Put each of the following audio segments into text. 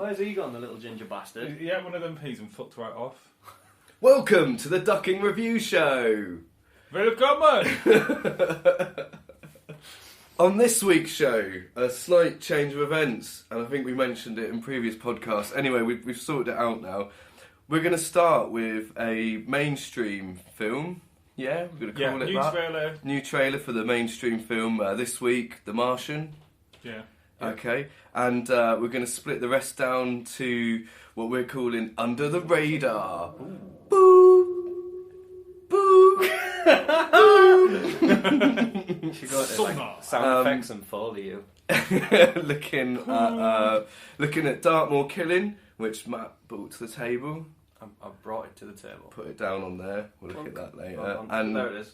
Where's he gone, the little ginger bastard? He ate one of them peas and fucked right off. Welcome to the Ducking Review Show! Welcome! On this week's show, a slight change of events, and I think we mentioned it in previous podcasts. Anyway, we've sorted it out now. We're going to start with a mainstream film. Yeah, we're going to call it that. Trailer. New trailer for the mainstream film this week, The Martian. Yeah. Okay, and we're going to split the rest down to what we're calling Under the Radar. Boo! Boo! She got Sonar. sound effects and Foley you. looking at Dartmoor Killing, which Matt brought to the table. I've brought it to the table. Put it down on there. We'll look at that later. And there it is.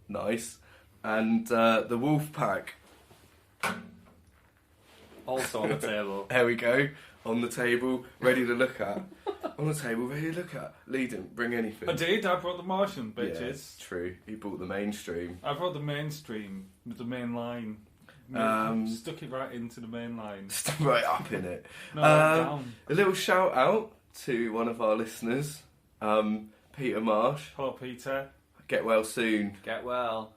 Nice. And the Wolfpack. Also on the table. There we go. On the table, ready to look at. On the table, ready to look at. Lee didn't bring anything. I did. I brought the Martian, bitches. Yeah, true. He brought the mainstream. I brought the mainstream with the main line. Stuck it right into the main line. Right up in it. No, down. A little shout out to one of our listeners, Peter Marsh. Hello, Peter. Get well soon. Get well.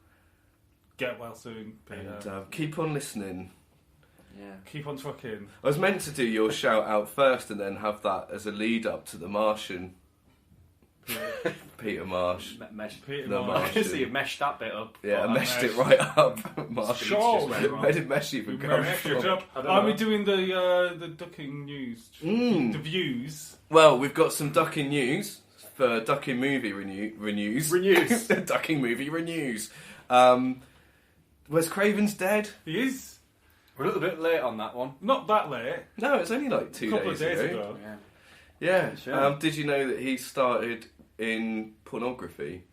Get well soon, Peter. And keep on listening. Yeah. Keep on trucking. I was meant to do your shout out first and then have that as a lead up to The Martian. Yeah. Peter Marsh. Peter The Marsh. Martian. So you've meshed that bit up. Yeah, I Oh, meshed it mesh. right up. Marsh. Sure. Where did mesh even come from? Are we doing the ducking news? The views. Well, we've got some ducking news for ducking movie renews. Ducking movie renews. Wes Craven's dead? He is. We're a little bit late on that one. Not that late. No, it's only like 2 A couple days of days ago. ago. Yeah. Sure. Did you know that he started in pornography?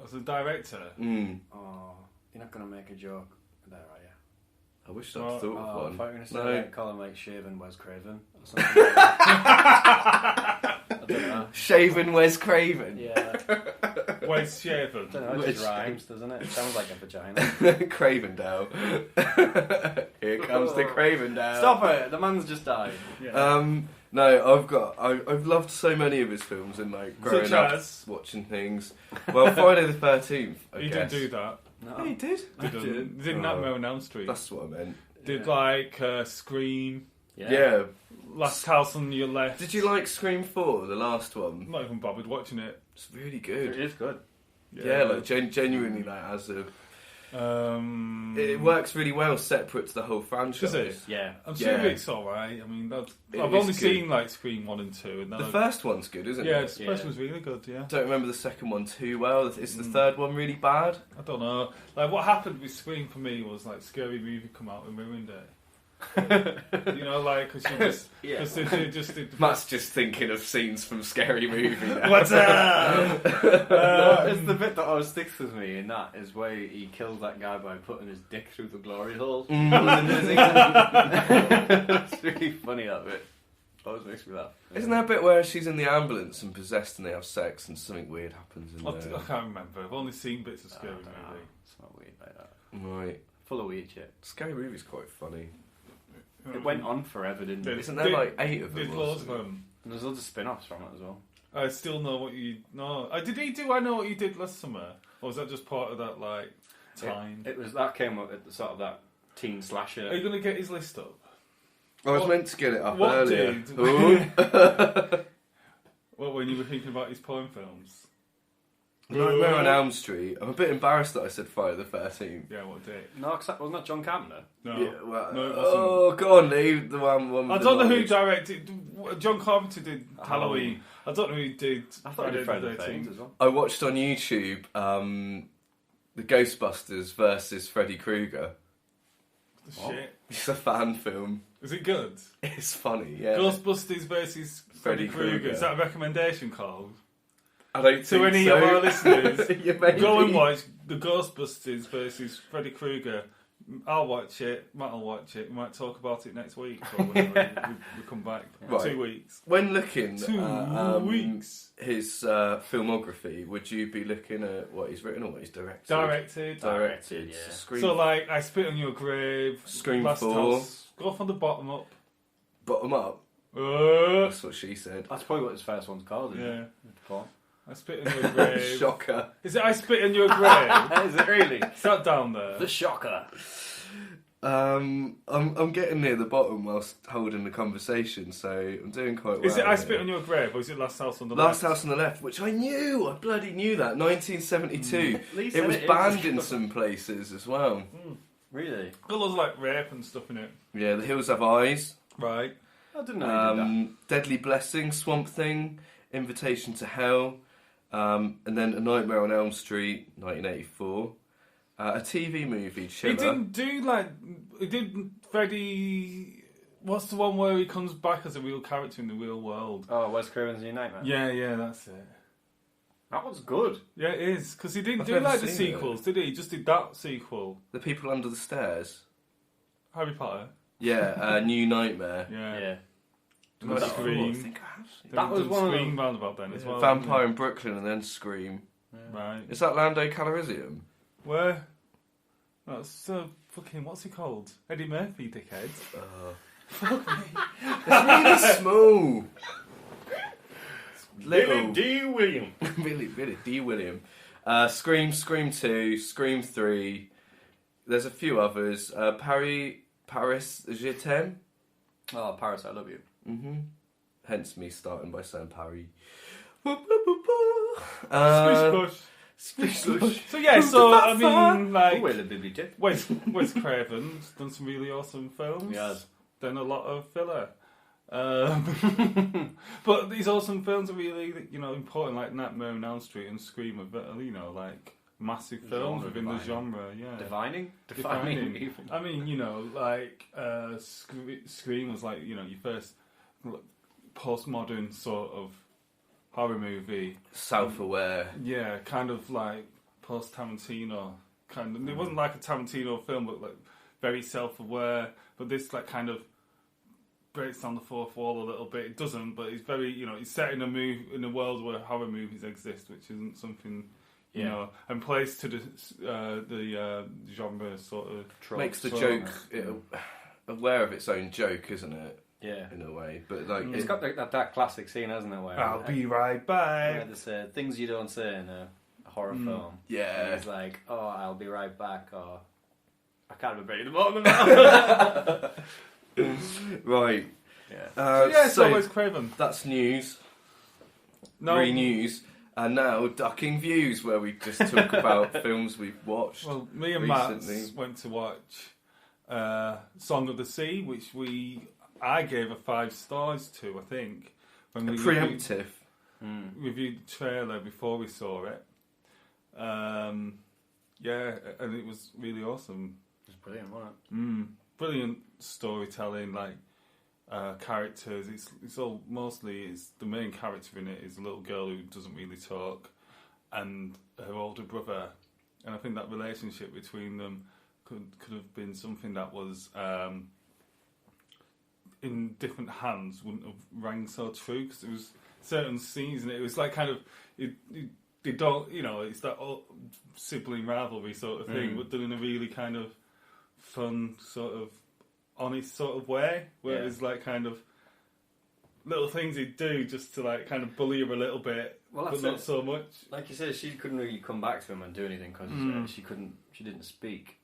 As a director. Oh, you're not going to make a joke there, are you? I wish I'd Oh, thought of I one. thought you were going to No. say call him like Shaven Wes Craven or something like that. I don't know. Shaven Wes Craven. Yeah. Wes Shaven. I don't know, it just Wes- rhymes, doesn't it? It sounds like a vagina. Cravendale. Here comes the Cravendale. Stop it! The man's just died. Yeah. No, I've loved so many of his films and like growing Such up as? watching things. Well, Friday the 13th. He didn't do that. No. Yeah, he did. Did Nightmare on Elm Street. That's what I meant. Did like Scream. Yeah. Last House on Your Left. Did you like Scream 4, the last one? I'm not even bothered watching it. It's really It good. is good. Yeah, like genuinely, like as a. Um, It works really well, separate to the whole franchise. Does it? Yeah. I'm sure Yeah. it's alright. I mean, It I've is only good. seen like Scream 1 and 2. And then The first one's good, isn't yeah, it? the first one's really good, yeah. Don't remember the second one too well. Is the third one really bad? I don't know. Like, what happened with Scream for me was like Scary Movie come out and ruined it. You know, like, because you just... Yeah. Cause they just did... Matt's just thinking of scenes from Scary Movie now. What's up? It's the bit that always sticks with me, and that is where he kills that guy by putting his dick through the glory hole. It's really funny, that bit. Always makes me laugh. Isn't there a bit where she's in the ambulance and possessed and they have sex and something weird happens in I there? can't remember. I've only seen bits of Scary I don't know. Movie. It's not weird like that. Right. Full of weird shit. Scary Movie's quite funny. It went on forever, didn't it? Isn't there like 8 of them? There's or loads of something? them. And there's loads of spin-offs from it as well. I still know what you... No. Did he do I Know What You Did Last Summer? Or was that just part of that, like, time? It was that came up at the sort of that teen slasher. Are you going to get his list up? I was meant to get it up What earlier. did? Ooh. Well, when you were thinking about his porn films? Nightmare on Elm Street. I'm a bit embarrassed that I said Friday the 13th. Yeah, what did? No, cause wasn't that John Carpenter? No. Yeah, well, No, it wasn't. oh, go on, Lee. The one with I the don't know who knowledge. directed. John Carpenter did Halloween. Halloween. I don't know who did. I thought he did Friday the 13th as well. I watched on YouTube the Ghostbusters versus Freddy Krueger. Shit. It's a fan film. Is it good? It's funny, yeah. Ghostbusters versus Freddy Freddy Krueger. Krueger. Is that a recommendation called? I don't To think any so. of our listeners, Yeah, maybe. go and watch the Ghostbusters versus Freddy Krueger. I'll watch it. Matt will watch it. We might talk about it next week or whenever we come back. Right. 2 weeks. When looking 2 at weeks. his filmography, would you be looking at what he's written or what he's directed? Directed. Directed. Yeah. Scream, So, like, I Spit on Your Grave. Scream Last 4. House. Go from the bottom up. Bottom up. That's what she said. That's probably what his first one's called, isn't it? Paul. I spit in your grave. Shocker. Is it I spit in your grave? Is it really? Is that down there? The shocker. I'm getting near the bottom whilst holding the conversation, so I'm doing quite well. Is it I here. spit on your grave, or is it Last House on the Last Left? House on the Left, which I knew. I bloody knew that. 1972. Least It was it is. banned in some places as well. Really? Got loads of like rape and stuff in it. Yeah, The Hills Have Eyes. Right. I didn't know he did that. Deadly Blessing, Swamp Thing, Invitation to Hell, and then A Nightmare on Elm Street, 1984. A TV movie, Chiller. He didn't do like. He did Freddy. What's the one where he comes back as a real character in the real world? Oh, Wes Craven's New Nightmare. Yeah, that's it. That was good. Yeah, it is. Because he didn't I've do never like the seen sequels, did he? He just did that sequel. The People Under the Stairs. Harry Potter. Yeah, New Nightmare. Yeah. Yeah. And God, then I Scream. think I have seen That was Done one of Scream them. round about then as well. Vampire in Brooklyn and then Scream. Right. Is that Lando Calrissian? Where? That's so fucking. What's he called? Eddie Murphy, dickhead. It's really small. Billy D. William. Billy D. William. Scream, Scream 2, Scream 3. There's a few others. Paris, Je t'aime. Oh, Paris, I love you. Hence me starting by saying Paris. Splish splash. So yeah, I mean, like, Oh, well, a baby dick. Wes Craven's done some really awesome films. He has. Done a lot of filler. But these awesome films are really, important, like Nightmare on Elm Street and Scream are, like massive films Genre within the defining. genre. Yeah, Defining? Defining. I mean, like Scream was like, your first postmodern sort of horror movie. Self-aware. Yeah, kind of like post-Tarantino. It wasn't like a Tarantino film, but like very self-aware. But this like kind of breaks down the fourth wall a little bit. It doesn't, but it's very, it's set in a world where horror movies exist, which isn't something, and plays to the genre sort of Trope. Makes the So- joke aware of its own joke, isn't it? Yeah. In a way, but like It's got that classic scene, hasn't it? Where I'll be right where back. there's things you don't say in a horror film. yeah. And it's like, oh, I'll be right back, or I can't remember any of them now. Right. Yeah. So Wes Craven. that's news. No. Re-news. And now Ducking Views, where we just talk about films we've watched. Well, me and recently. Matt went to watch Song of the Sea, which I gave a 5 stars to, I think. When we Preemptive. reviewed the trailer before we saw it. Yeah, and it was really awesome. It's brilliant, wasn't it? Brilliant storytelling, like characters. It's all mostly it's the main character in it is a little girl who doesn't really talk, and her older brother, and I think that relationship between them could have been something that was in different hands wouldn't have rang so true, because there was certain scenes and it was like kind of they don't, it's that sibling rivalry sort of thing, but done in a really kind of fun sort of honest sort of way, where it's like kind of little things he'd do just to like kind of bully her a little bit, Well, but that's not it. so much. Like you said, she couldn't really come back to him and do anything because she didn't speak.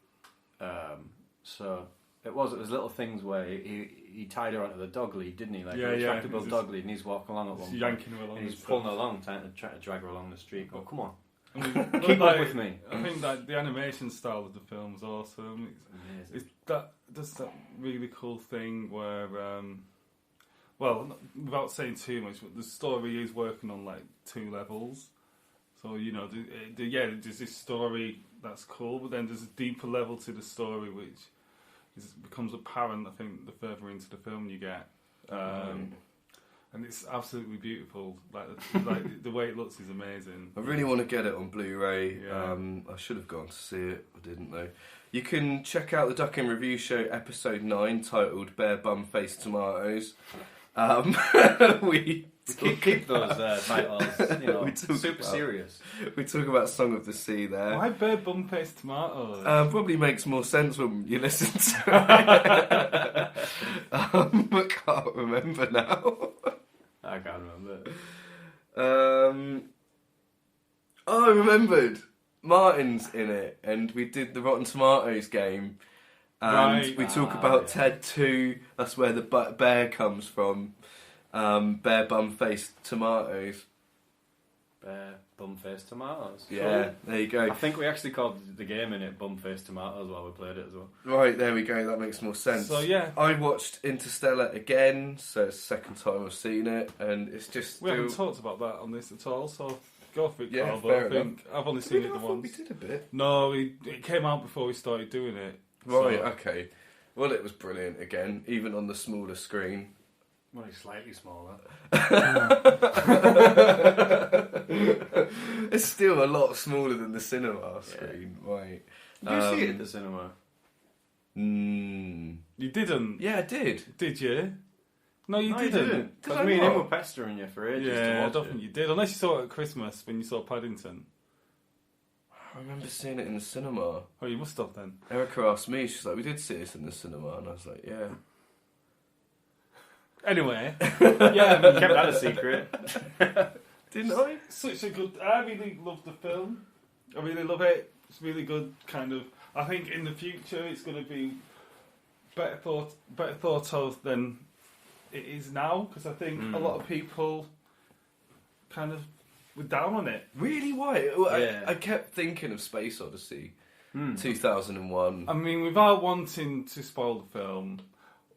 So it was little things where he tied her onto the dog lead, didn't he? Like Yeah, a yeah. retractable He's dog lead, and he's walking along at one Just point. yanking her along And he's and pulling stuff. her along, trying to drag her along the street. Go, come on. Keep up with me. I think that the animation style of the film is awesome. It's does that really cool thing where, without saying too much, but the story is working on like 2 levels. So there's this story that's cool, but then there's a deeper level to the story which becomes apparent. I think the further into the film you get. And it's absolutely beautiful. Like the way it looks is amazing. I really want to get it on Blu-ray. Yeah. I should have gone to see it. I didn't though. You can check out the Ducking Review Show episode 9 titled Bare Bum Face Tomatoes. We keep those titles, super serious. We talk about Song of the Sea there. Why bare bum-faced tomatoes? Probably makes more sense when you listen to it. I can't remember now. I can't remember. I remembered. Martin's in it, and we did the Rotten Tomatoes game. And we talk about Ted 2. That's where the bear comes from. Bear bum-faced tomatoes. Bear bum-faced tomatoes. Yeah, cool. There you go. I think we actually called the game in it bum-faced tomatoes while we played it as well. Right, there we go. That makes more sense. So yeah, I watched Interstellar again, so it's the second time I've seen it, and it's just. We haven't talked about that on this at all, so go for it, Yeah, Carl. fair But I think I've only seen it the once. We did a bit. No, it came out before we started doing it. Right, So- okay. Well, it was brilliant again, even on the smaller screen. Well, it's slightly smaller. It's still a lot smaller than the cinema screen, right? Did you see it at the cinema? You didn't? Yeah, I did. Did you? No, you No, didn't. Did Did I Because me and him not? were pestering you for ages to Yeah, I watch don't it. think you did. Unless you saw it at Christmas when you saw Paddington. I remember seeing it in the cinema. Oh, you must have then. Erica asked me, she's like, we did see this in the cinema, and I was like, yeah. Anyway, Yeah, we kept that a secret. Didn't I? such a good. I really love the film. I really love it. It's really good. Kind of. I think in the future it's going to be better thought of than it is now, because I think a lot of people kind of were down on it. Really? Why? Well, Yeah. I kept thinking of Space Odyssey, 2001. I mean, without wanting to spoil the film,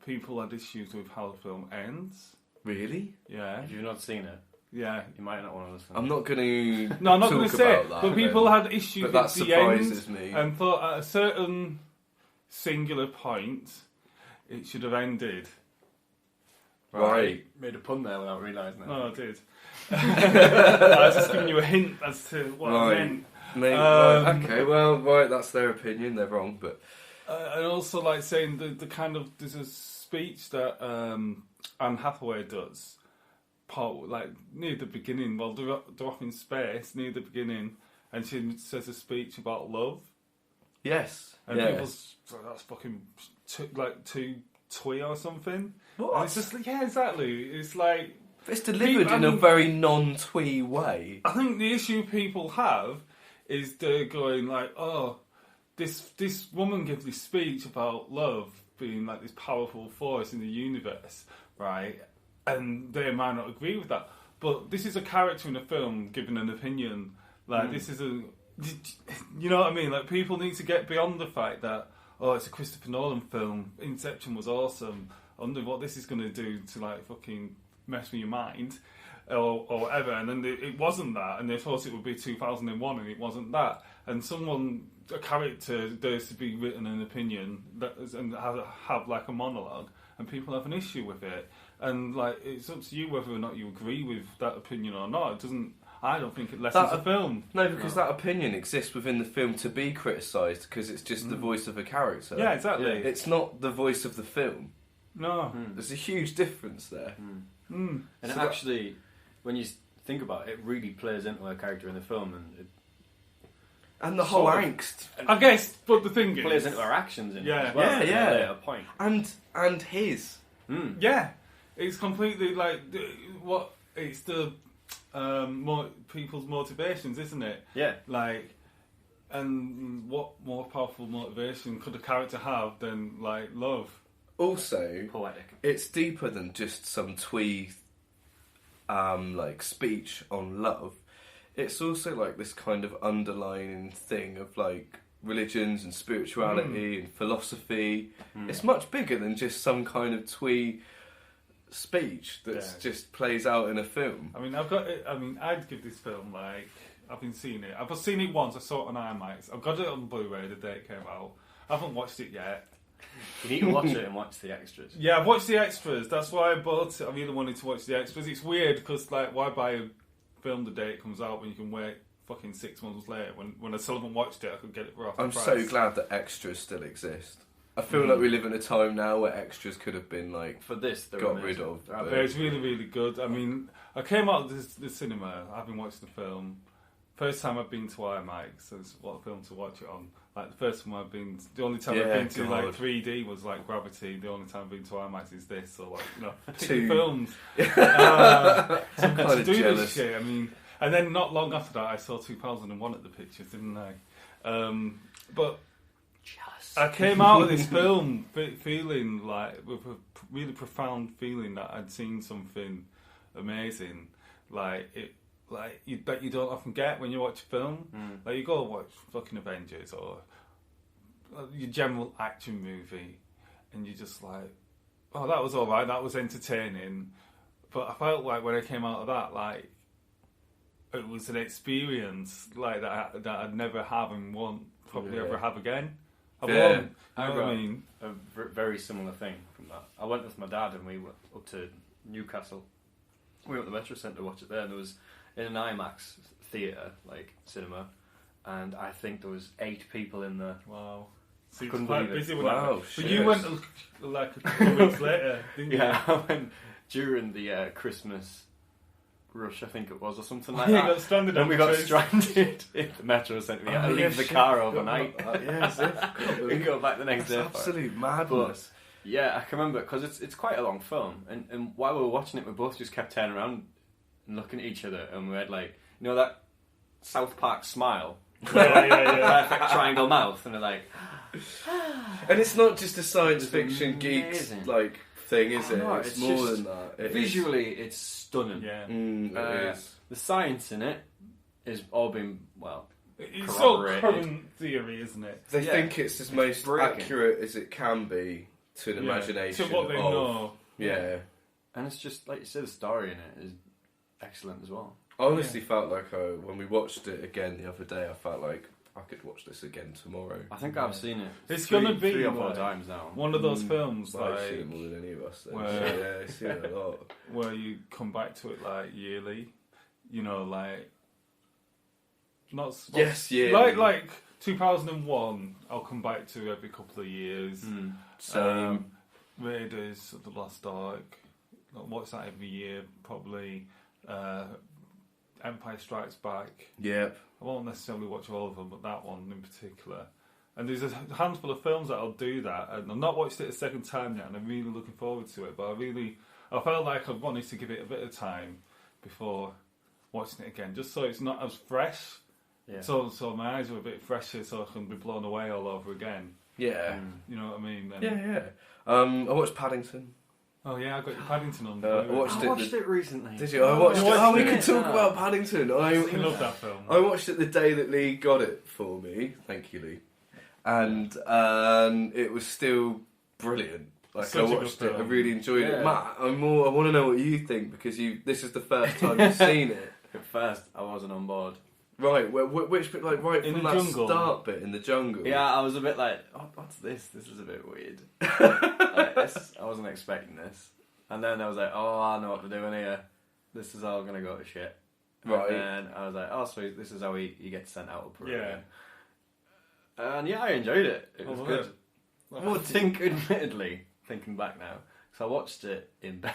people had issues with how the film ends. Really? Yeah, If you've not seen it, yeah. you might not want to listen. I'm not going to. No, I'm not going to say it, about but that, people then. had issues But with that the end surprises me. and thought at a certain singular point it should have ended. Right. Made a pun there without realising it. No, I did. I was just giving you a hint as to what I Right. meant. Mate, right, okay, well, right, that's their opinion. They're wrong, but And also, like saying the kind of there's a speech that Anne Hathaway does, like near the beginning. Well, they're off in space near the beginning, and she says a speech about love. yes, And yeah. people's like, that's fucking too twee or something. What? And it's just like, yeah, exactly. It's like It's delivered in a very non-twee way. I think the issue people have is they're going like, oh, this woman gives this speech about love being like this powerful force in the universe, right? And they might not agree with that, but this is a character in a film giving an opinion. Like this is a, you know what I mean? Like people need to get beyond the fact that it's a Christopher Nolan film. Inception was awesome. I wonder what this is going to do to like fucking mess with your mind. Or whatever, and then it wasn't that, and they thought it would be 2001, and it wasn't that. And a character dares to be written an opinion and have like a monologue, and people have an issue with it. And like, it's up to you whether or not you agree with that opinion or not. It doesn't. I don't think it lessens the film. No, because that opinion exists within the film to be criticised because it's just the voice of a character. Yeah, exactly. Yeah. It's not the voice of the film. No. There's a huge difference there. And So it actually, when you think about it, it really plays into a character in the film, and And the whole Sort of. angst. I guess, but the thing it is, plays into our actions in Yeah. it as well. Yeah, yeah. At a point. And his. yeah, it's completely like it's the people's motivations, isn't it? Yeah. Like, and what more powerful motivation could a character have than like love? Also, Poetic. it's deeper than just some twee like speech on love. It's also like this kind of underlying thing of like religions and spirituality and philosophy. It's much bigger than just some kind of twee speech that just plays out in a film. I mean, I'd give this film like I've seen it. I've seen it once. I saw it on IMAX. I've got it on Blu-ray the day it came out. I haven't watched it yet. You need to watch it and watch the extras. Yeah, I've watched the extras. That's why I bought it. I really wanted to watch the extras. It's weird because like, why buy a film the day it comes out when you can wait fucking 6 months later? When I still haven't watched it, I could get it for half the I'm price. so glad that extras still exist. I feel like we live in a time now where extras could have been like For this, they were got amazing. rid of. Yeah, but- it's really, really good. I mean, I came out of the cinema, having watched the film. First time I've been to IMAX, so it's what film to watch it on. Like the first time the only time I've been to like 3D was like Gravity. The only time I've been to IMAX is this, or like Two films. I'm kind to of do jealous. this shit. I mean, and then not long after that, I saw 2001 at the pictures, didn't I? But I came out of this film feeling like with a really profound feeling that I'd seen something amazing, that you don't often get when you watch a film. Like you go watch fucking Avengers or your general action movie, and you're just like, oh, that was alright, that was entertaining. But I felt like when I came out of that, like it was an experience like that I'd never have and won't probably ever have again. I won't. You know what I mean? A very similar thing from that. I went with my dad and we went up to Newcastle. We went to the Metro Centre to watch it there, and there was in an IMAX theatre, like cinema, and I think there was 8 people in there. Wow. So Couldn't quite believe it. busy with Wow, that. But shit. you went like a couple of weeks later, didn't you? Yeah, I went during the Christmas rush, I think it was, or something like You that. got stranded And on we the got train. stranded in the Metro Centre. We had to leave the car overnight. We go back the next day. That's for it. absolute madness. Yeah, I can remember because it's quite a long film, and while we were watching it, we both just kept turning around and looking at each other, and we had like, you know, that South Park smile, Yeah. perfect triangle mouth, and they're like, And it's not just a science It's fiction amazing. geeks like thing, is it? no, it's it's more just than that. It is. visually, it's stunning. Yeah. It is. The science in it is all been It's all corroborated. current theory, isn't it? They Yeah. think it's as most brilliant. accurate as it can be to an imagination To what they of. know. Yeah. And it's just like you said, the story in it is excellent as well. I honestly felt like when we watched it again the other day, I felt like I could watch this again tomorrow. I think I've seen it. It's three- gonna be 3 or 4 like times now. One of those films I've seen it like more than any of us. Then. Well- So, yeah, I've seen it a lot. where you come back to it like yearly. You know, like Yes, yeah. like 2001. I'll come back to every couple of years. Same. Raiders of the Lost Ark. Watch that every year, probably. Empire Strikes Back. Yep. I won't necessarily watch all of them, but that one in particular. And there's a handful of films that I'll do that, and I've not watched it a second time yet, and I'm really looking forward to it. But I felt like I wanted to give it a bit of time before watching it again, just so it's not as fresh. Yeah. So my eyes are a bit fresher, so I can be blown away all over again. Yeah. You know what I mean? And, Yeah. I watched Paddington. Oh yeah, I got your Paddington on. I watched I watched it recently. Did you? I watched it. Oh, we it. could talk Yeah. about Paddington. I love that film. I watched it the day that Lee got it for me. Thank you, Lee. And it was still brilliant. Like Such a I good watched it, I film. really enjoyed Yeah. it. Matt, I want to know what you think because this is the first time you've seen it. At first, I wasn't on board. Right, which bit? Like right In from the that jungle? start bit in the jungle. Yeah, I was a bit like, oh, what's this? This is a bit weird. I wasn't expecting this. And then I was like, oh, I know what they're doing here. This is all going to go to shit. Right. And then I was like, oh, so this is how he gets sent out of Peru. Yeah. And yeah, I enjoyed it. It I was love good. it. I would think, admittedly, thinking back now, because I watched it in bed,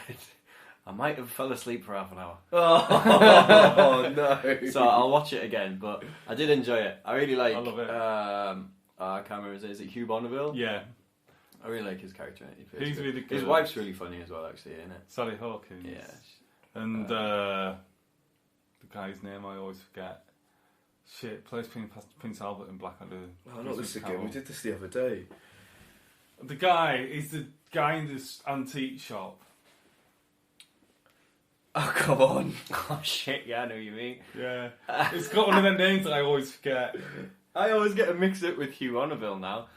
I might have fell asleep for half an hour. Oh no! So I'll watch it again, but I did enjoy it. I really like. I love it. I can't remember his name. Is it Hugh Bonneville? Yeah, I really like his character. he's really good. His wife's really funny as well, actually, isn't it? Sally Hawkins. Yeah. And the guy's name I always forget. Shit, plays Prince Albert in Blackadder. Oh, not this again. We did this the other day. The guy is the guy in this antique shop. Oh come on! Oh shit! Yeah, I know what you mean. Yeah, it's got one of them names that I always forget. I always get it mixed up with Hugh Bonneville now.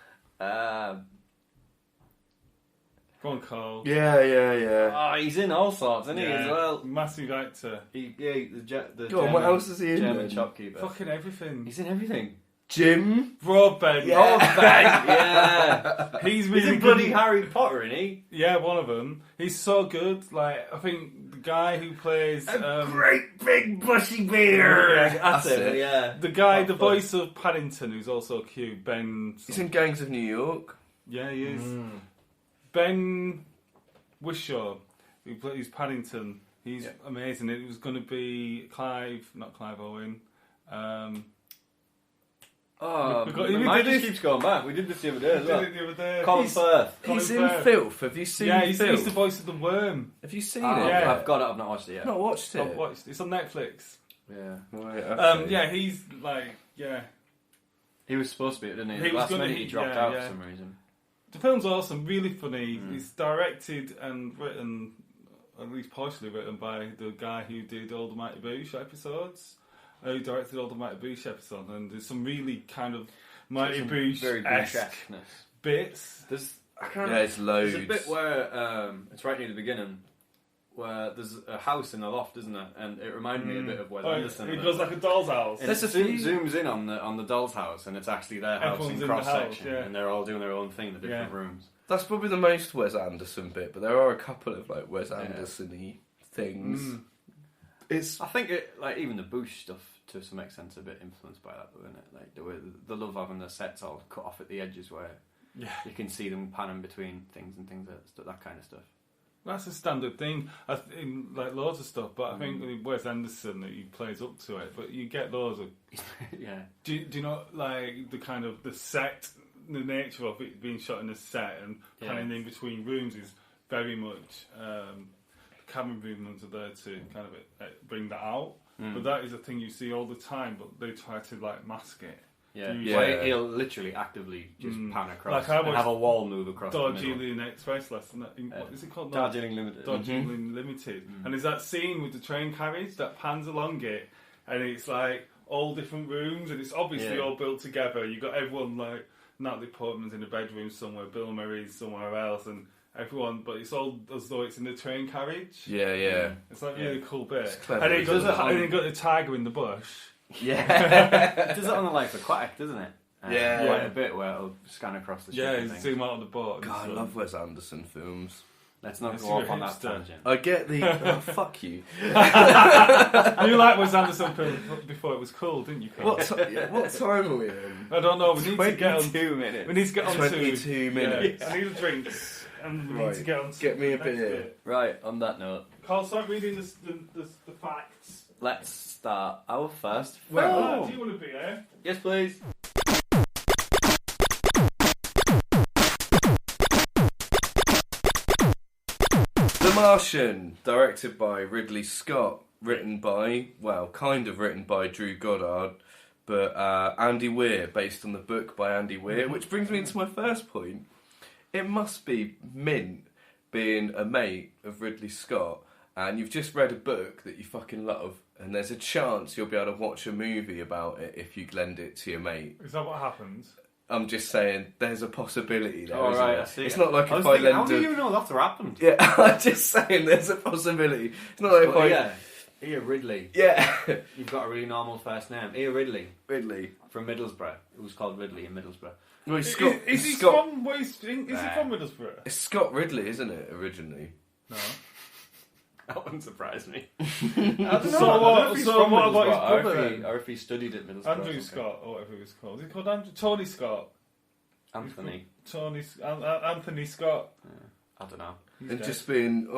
Go on, Carl. Yeah. Oh, he's in all sorts, isn't he, as well? Massive actor. The Go on, German, what else is he in? German then? shopkeeper. Fucking everything. He's in everything. Jim. Broadbent. Yeah. Yeah. He's He's really in bloody good. Harry Potter, isn't he? Yeah, one of them. He's so good. Like, I think the guy who plays Great big bushy beard. That's That's it. it. Yeah. the guy, Hot the fuzz. voice of Paddington, who's also cute. Ben. He's in Gangs of New York. Yeah, he is. Ben Whishaw, who plays Paddington, he's amazing. It was going to be not Clive Owen. Mine just keeps going back. We did this the other day as well. We did it the other day. Colin Firth. He's in Filth. Have you seen Filth? Filth? He's the voice of the worm. Have you seen Yeah. it? I've got it. I've not watched it yet. Not watched it. I've watched. It's on Netflix. Yeah. Right, okay. Yeah, he's like, He was supposed to be, didn't he? He was Last gonna- minute he dropped out for some reason. The film's awesome, really funny. It's directed and written, at least partially written, by the guy who did all the Mighty Boosh episodes. Who directed all the Mighty Boosh episodes, and there's some really kind of Mighty Boosh-esque bits. There's loads. There's a bit where it's right near the beginning, where there's a house in the loft, isn't it? And it reminded me a bit of Wes Anderson. It goes like a doll's house. And it zooms in on the doll's house, and it's actually their house Everyone's in in the cross section, house, and they're all doing their own thing in the different rooms. That's probably the most Wes Anderson bit, but there are a couple of like Wes Anderson-y things. I think even the Bush stuff to some extent is a bit influenced by that, though, isn't it? Like the way the love having the sets all cut off at the edges where you can see them panning between things and things, that kind of stuff. That's a standard thing in like loads of stuff, but I think with Wes Anderson he plays up to it. But you get loads of Do you know like the kind of the set, the nature of it being shot in a set and panning in between rooms is very much camera movements are there to kind of bring that out. But that is a thing you see all the time, but they try to like mask it. Well, he'll literally actively just pan across like and have a wall move across the middle. Darjeeling Express lesson. What is it called? Darjeeling Limited. Darjeeling Limited. And there's that scene with the train carriage that pans along it, and it's like all different rooms, and it's obviously all built together. You got everyone like Natalie Portman's in a bedroom somewhere, Bill Murray's somewhere else, and everyone, but it's all as though it's in the train carriage. Yeah. It's like a really cool bit. Clever, And you got the tiger in the bush. It does it on the Life Aquatic, doesn't it? Quite a bit where it'll scan across the ship. Yeah, you zoom out on the boat. God, I love Wes Anderson films. Let's not go off on that tangent. I get the... fuck you. You liked Wes Anderson film before it was cool, didn't you, Carl? What time are we in? I don't know, we need to get on... 22 minutes. We need to get on 22 minutes. Yeah, I need a drink. And we need to get on to Get me a the next beer. bit. Right, on that note, Carl, start reading the facts. let's start our first Well, film. do you want a beer? Yes, please. The Martian, directed by Ridley Scott, kind of written by Drew Goddard, but Andy Weir, based on the book by Andy Weir, which brings me into my first point. It must be mint being a mate of Ridley Scott, and you've just read a book that you fucking love, and there's a chance you'll be able to watch a movie about it if you lend it to your mate. Is that what happens? I'm just saying, there's a possibility there. Oh, isn't right, there? I see. It's not like I if was I thinking, lend how do you know that's happened? Yeah, I'm just saying, there's a possibility. It's not like if I... Here, Ridley. Yeah. You've got a really normal first name. Here, Ridley. Ridley. From Middlesbrough. It was called Ridley in Middlesbrough. Well, Is he from Middlesbrough? It's Scott Ridley, isn't it, originally? No. That wouldn't surprise me. So what about his brother then? Or if he studied at Middlesbrough. Andrew Scott, or whatever he was called. Is he called Tony Scott? Anthony. Anthony Scott. I don't know. And dead. just being,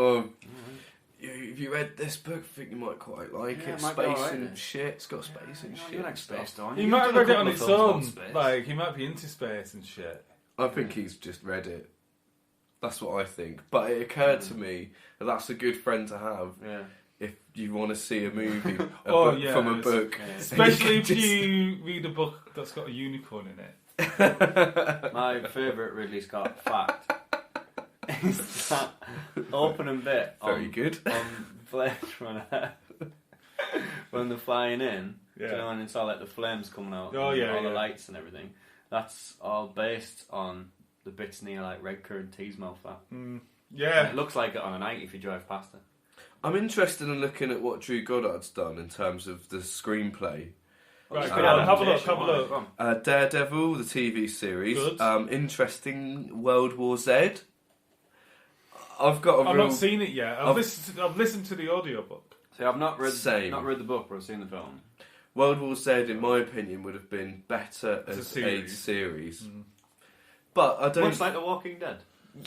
if you read this book, I think you might quite like it. It might Space be alright, and yeah. shit. It's got space and shit. You like space, don't you? He might have read it on its own. Like, he might be into space and shit. I think he's just read it. That's what I think. But it occurred to me that that's a good friend to have if you want to see a movie from a book. Yeah. Especially if you read a book that's got a unicorn in it. My favourite Ridley Scott fact is that opening bit Very good. on Blade Runner when they're flying in, Yeah. you know, and it's all like the flames coming out, Oh, and yeah, all the yeah. lights and everything. That's all based on the bits near like Redcar and Teesmouth. That Yeah. it looks like it on a night if you drive past it. I'm interested in looking at what Drew Goddard's done in terms of the screenplay. Right, Just go an on, have a look, adaptation, have a why? look. Go on. Daredevil, the TV series. Good. Interesting. World War Z. I've not seen it yet. I've listened to the audiobook. See, I've not read Same. not read the book, but I've seen the film. World War Z, in my opinion, would have been better as a a series. series. But I don't. Much like The Walking Dead.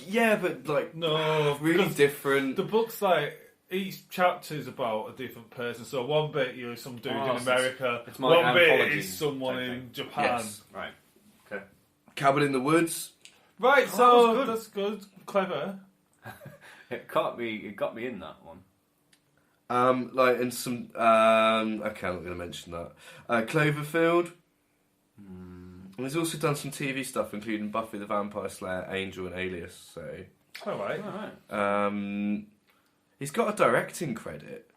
Yeah, but like No, really because different. The book's like each chapter's about a different person. So one bit you're some dude in America. It's more one like bit anthology is someone type in thing. Japan. Yes. Right. Okay. Cabin in the Woods. Right, Oh, so that's that's good, clever. It got me in that one. Like and some. Okay, I'm not going to mention that. Cloverfield. And he's also done some TV stuff, including Buffy the Vampire Slayer, Angel, and Alias. So, All right. he's got a directing credit.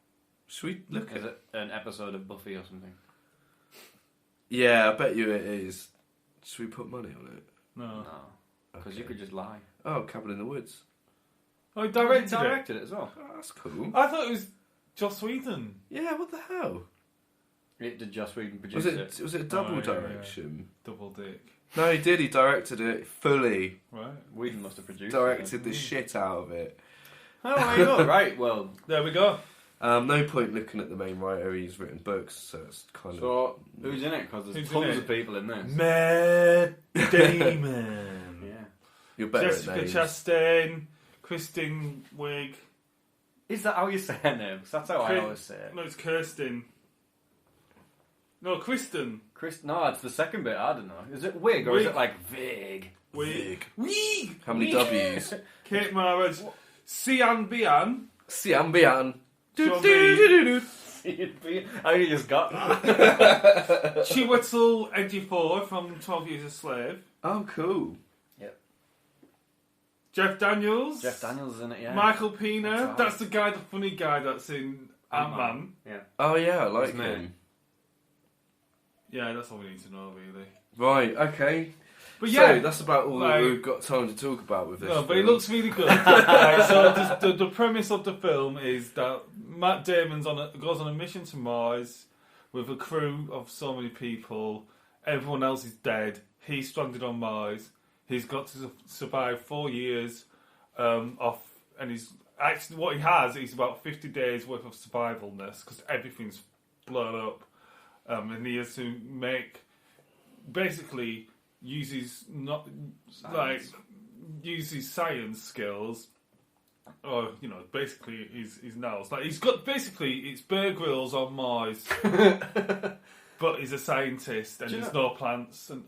Should we look Is at it an episode of Buffy or something? Yeah, I bet you it is. Should we put money on it? No. No, because you Okay. could just lie. Oh, Cabin in the Woods. Oh, he directed, He directed it as well. Oh, that's cool. I thought it was Joss Whedon. Yeah, what the hell? Did Joss Whedon produce Was it? Was it a double Oh, yeah, direction? Double dick. No, he did. He directed it fully. Right. Whedon must have produced Directed it. the shit out of it. Oh, there you go. Right, well. There we go. No point looking at the main writer. He's written books, so it's kind of. So, who's in it? Because there's Who's in tons it? of people in this. Matt Damon. Yeah. You're better Jessica at names. Chastain. Kristen Wiig. Is that how you say her name? 'Cause that's how I Chris- always say it. No, it's Kirsten. No, Kristen. No, it's the second bit. I don't know. Is it Wig or is Wig. it like Vig? Wiig. Wiig. How many Wiig. W's? Kate Mara's. Sian Bian. Siambian. Sean Bean. How you just got that? Chiwetel Ejiofor from 12 Years a Slave. Oh, cool. Jeff Daniels. Jeff Daniels is in it, yeah. Michael Pena. That's right. That's the guy, the funny guy that's in Ant-Man. Yeah. Oh yeah, I like Isn't it? him. Yeah, that's all we need to know, really. Right. Okay. But yeah, So that's about all that like- we've got time to talk about with this. no, but it film. looks really good. Right, so the premise of the film is that Matt Damon's goes on a mission to Mars with a crew of so many people. Everyone else is dead. He's stranded on Mars. He's got to survive 4 years off, and he's actually what he has is about 50 days worth of survivalness because everything's blown up, and he has to basically use his science skills, or basically his nails. Like he's got basically it's Bear Grylls on Mars, but he's a scientist and there's no plants and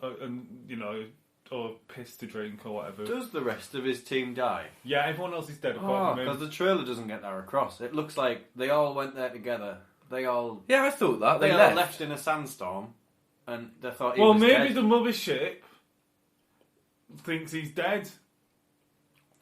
or piss to drink or whatever. Does the rest of his team die? Yeah, everyone else is dead Oh, apart from because him. the trailer doesn't get that across. It looks like they all went there together. They all Yeah, I thought that they they all left. left in a sandstorm, and they thought he Well, was maybe dead. the mothership thinks he's dead.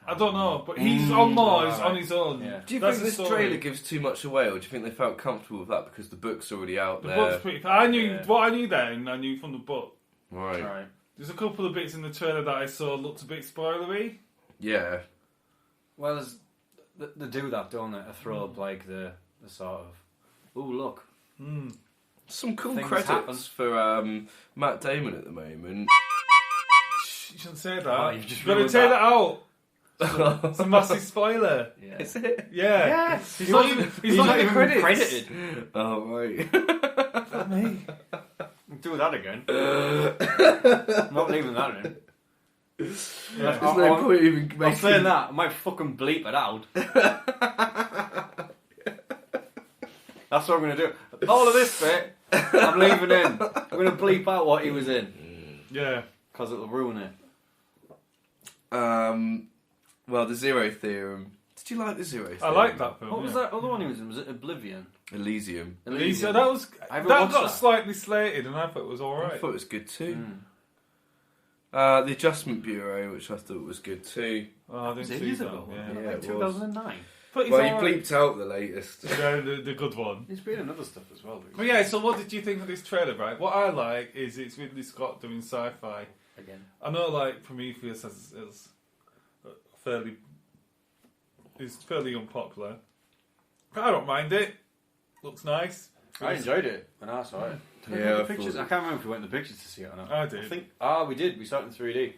I don't know, but he's on Mars alright. on his own. Yeah. Do you That's think the this story. trailer gives too much away, or do you think they felt comfortable with that because the book's already out The there? book's pretty. I knew Yeah. what I knew then. I knew from the book. Right. Right. There's a couple of bits in the trailer that I saw looked a bit spoilery. Yeah. Well, they do that, don't they? To throw up like the sort of, ooh, look. Some cool Things credits happen. for Matt Damon at the moment. Shh, you shouldn't say that. Oh, you've just You've got to ruined take that. that out. It's a massive spoiler. Yeah. Is it? Yeah. Yes. He's not even. He's not in the credits. credited. Oh, right. Not me. Do that again. Not leaving that in. There's no point even making... I'm saying that. I might fucking bleep it out. That's what I'm going to do. All of this bit, I'm leaving in. I'm going to bleep out what he was in. Yeah. Because it'll ruin it. Well, the Zero Theorem. Did you like the Zero Theorem? I like that film. What was that other one he was in? Was it Oblivion? Elysium. Lisa, that was I haven't that watched got that. slightly slated, and I thought it was I alright. thought it was good too. Mm. The Adjustment Bureau, which I thought was good too. Oh, I It was didn't see ages that. ago. Yeah. Yeah, Like it was. 2009. But it's Well, you alright. bleeped out the latest. Yeah, the good one. He's been in other stuff as well. But yeah, so what did you think of this trailer, right? What I like is it's Ridley Scott doing sci-fi. Again. I know, like, Prometheus is fairly unpopular. But I don't mind it. Looks nice. I enjoyed it when I saw it. Did we Yeah, go to I the pictures. thought- I can't remember if we went to the pictures to see it or not. I did. I think. We did. We saw it in 3D.